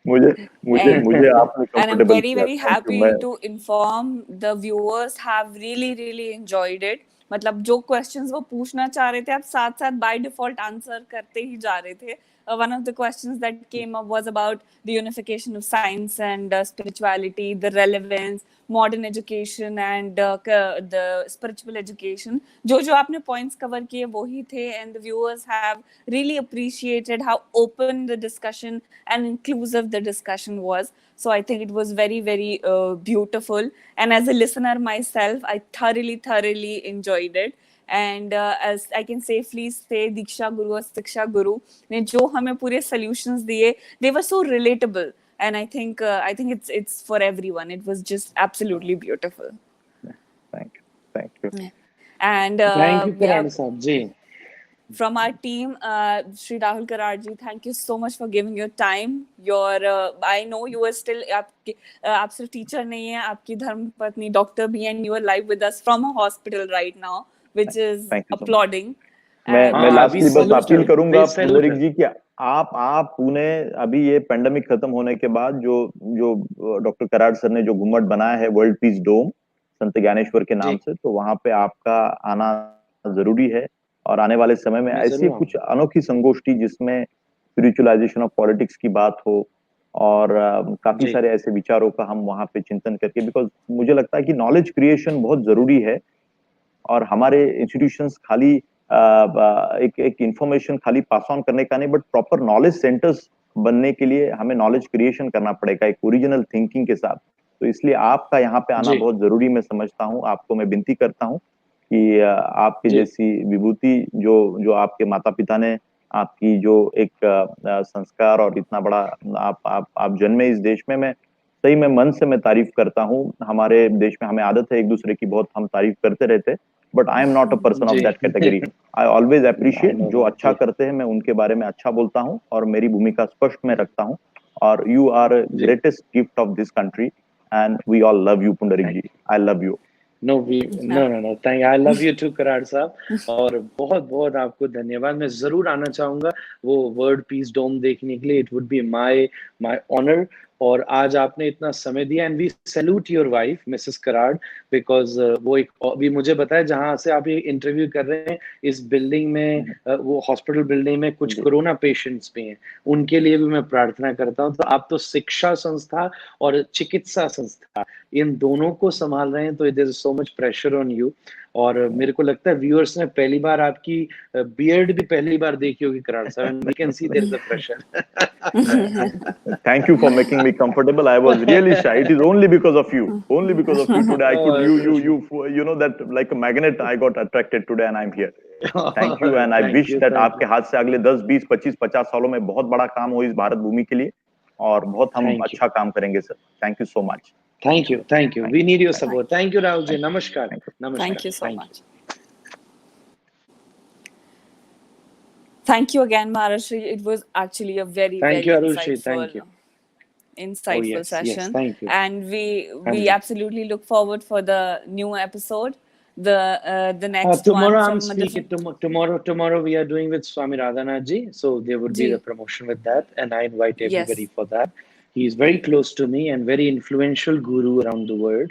मुझे मुझे मुझे आपने And I'm कंफर्टेबल very किया, very thank you. happy to inform the viewers have really enjoyed it. मतलब जो questions वो पूछना चाह रहे थे, आप साथ साथ by default answer करते ही जा रहे थे. One of the questions that came up was about the unification of science and spirituality, the relevance, modern education and the spiritual education. जो आपने points cover किए वही थे, and the viewers have really appreciated how open the discussion and inclusive the discussion was. So I think it was very beautiful. And as a listener myself, I thoroughly enjoyed it. And as I can safely say, Diksha Guru और Siksha Guru ने जो हमें पूरे solutions दिए, they were so relatable. And I think it's for everyone. It was just absolutely beautiful. Thank you. And thank you Karad साहब जी. From our team, Shri Rahul Kararji, thank you so much for giving your time. I know you are still, आप सिर्फ teacher नहीं हैं, आपकी धर्मपत्नी doctor भी हैं, and you are live with us from a hospital right now, which is applauding. मैं lastly बस अपील करूंगा पुंडरीक जी कि आप पुणे अभी ये पेंडेमिक खत्म होने के बाद जो डॉक्टर कराड़ सर ने जो घुम्मट बनाया है वर्ल्ड पीस डोम संत ज्ञानेश्वर के नाम से, तो वहां पे आपका आना जरूरी है। और आने वाले समय में ऐसी कुछ अनोखी संगोष्ठी जिसमें स्पिरिचुअलाइजेशन ऑफ पॉलिटिक्स की बात हो और काफी सारे ऐसे विचारों का हम वहां पे चिंतन करके, बिकॉज मुझे लगता है कि नॉलेज क्रिएशन बहुत जरूरी है। और हमारे इंस्टीट्यूशंस खाली एक इंफॉर्मेशन खाली पास ऑन करने का नहीं, बट प्रॉपर नॉलेज सेंटर्स बनने के लिए हमें नॉलेज क्रिएशन करना पड़ेगा एक ओरिजिनल थिंकिंग के साथ। तो इसलिए आपका यहाँ पे आना बहुत जरूरी मैं समझता हूँ। आपको मैं विनती करता हूँ कि आपकी जैसी विभूति जो आपके माता पिता ने आपकी जो एक संस्कार और इतना बड़ा आप जन्मे इस देश में, मैं सही में मन से मैं तारीफ करता हूँ। हमारे देश में हमें आदत है एक दूसरे की बहुत हम तारीफ करते रहते, but I am not a person of that category. I always appreciate जो अच्छा करते हैं, मैं उनके बारे में अच्छा बोलता हूँ और मेरी भूमिका स्पष्ट में रखता हूँ। और you are greatest gift of this country and we all love you Pundarik ji, I love you. No, thank you. I love you too, Karad sahab. और बहुत आपको धन्यवाद। मैं जरूर आना चाहूंगा वो वर्ल्ड पीस डोम देखने के लिए। It would be my honour. और आज आपने इतना समय दिया, and we salute your wife Mrs Karad, because वो एक अभी मुझे बताया जहां से आप ये इंटरव्यू कर रहे हैं, इस बिल्डिंग में वो हॉस्पिटल बिल्डिंग में कुछ कोरोना पेशेंट्स भी हैं, उनके लिए भी मैं प्रार्थना करता हूँ। तो आप तो शिक्षा संस्था और चिकित्सा संस्था इन दोनों को संभाल रहे हैं, तो there is so much pressure on you. और मेरे को लगता है व्यूअर्स ने पहली बार आपकी बियर्ड भी पहली बार देखी होगी Karad sahab, we can see there is a pressure. Thank you for making me comfortable. I was really shy. It is only because of you. Only because of you today I could you know that like a magnet I got attracted today and I'm here. Thank you and I wish that आपके हाथ से अगले 10, 20, 25, 50 सालों में बहुत बड़ा काम हो इस भारत भूमि के लिए और बहुत हम अच्छा काम करेंगे sir. Thank you so much. Thank you. We need your support. Thank you, Rahul ji. Namaskar. Thank you so much. Thank you again, Maharashri. It was actually a very insightful session. Yes, thank you. And we absolutely look forward for the new episode. The next tomorrow one. I'm speaking. Tomorrow we are doing with Swami Radhanath ji. So there would be the promotion with that, and I invite everybody for that. He is very close to me and very influential guru around the world.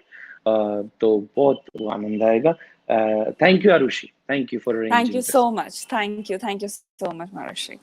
तो बहुत आनंद आएगा। Thank you, Arushi. Thank you for arranging. Thank you so much. Thank you so much, Maharashri.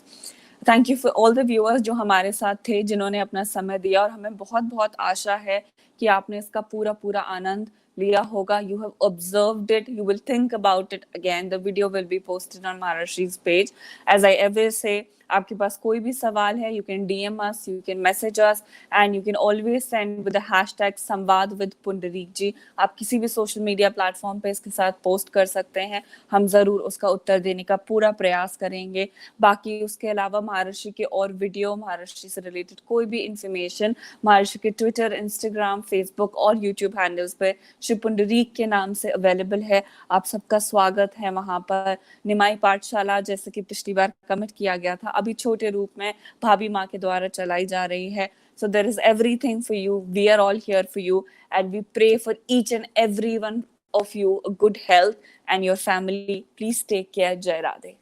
Thank you for all the viewers जो हमारे साथ थे, जिन्होंने अपना समय दिया, और हमें बहुत आशा है कि आपने इसका पूरा आनंद लिया होगा. You have observed it. You will think about it again. The video will be posted on Maharashri's page. As I ever say, आपके पास कोई भी सवाल है, you can DM us, you can message us, and you can always send with the hashtag संवाद with Pundarik जी। आप किसी भी social media platform पे इसके साथ पोस्ट कर सकते हैं, हम जरूर उसका उत्तर देने का पूरा प्रयास करेंगे। बाकी उसके अलावा महर्षि के और वीडियो, महर्षि से रिलेटेड कोई भी इंफॉर्मेशन महर्षि के ट्विटर, इंस्टाग्राम, फेसबुक और यूट्यूब हैंडल्स पे श्री पुंडरीक के नाम से अवेलेबल है। आप सबका स्वागत है वहां पर। निमाई पाठशाला जैसे कि पिछली बार कमिट किया गया था, अभी छोटे रूप में भाभी माँ के द्वारा चलाई जा रही है। So there is everything for you. We are all here for you, and we pray for each and every one of you a good health and your family. Please take care. Jai Radhe.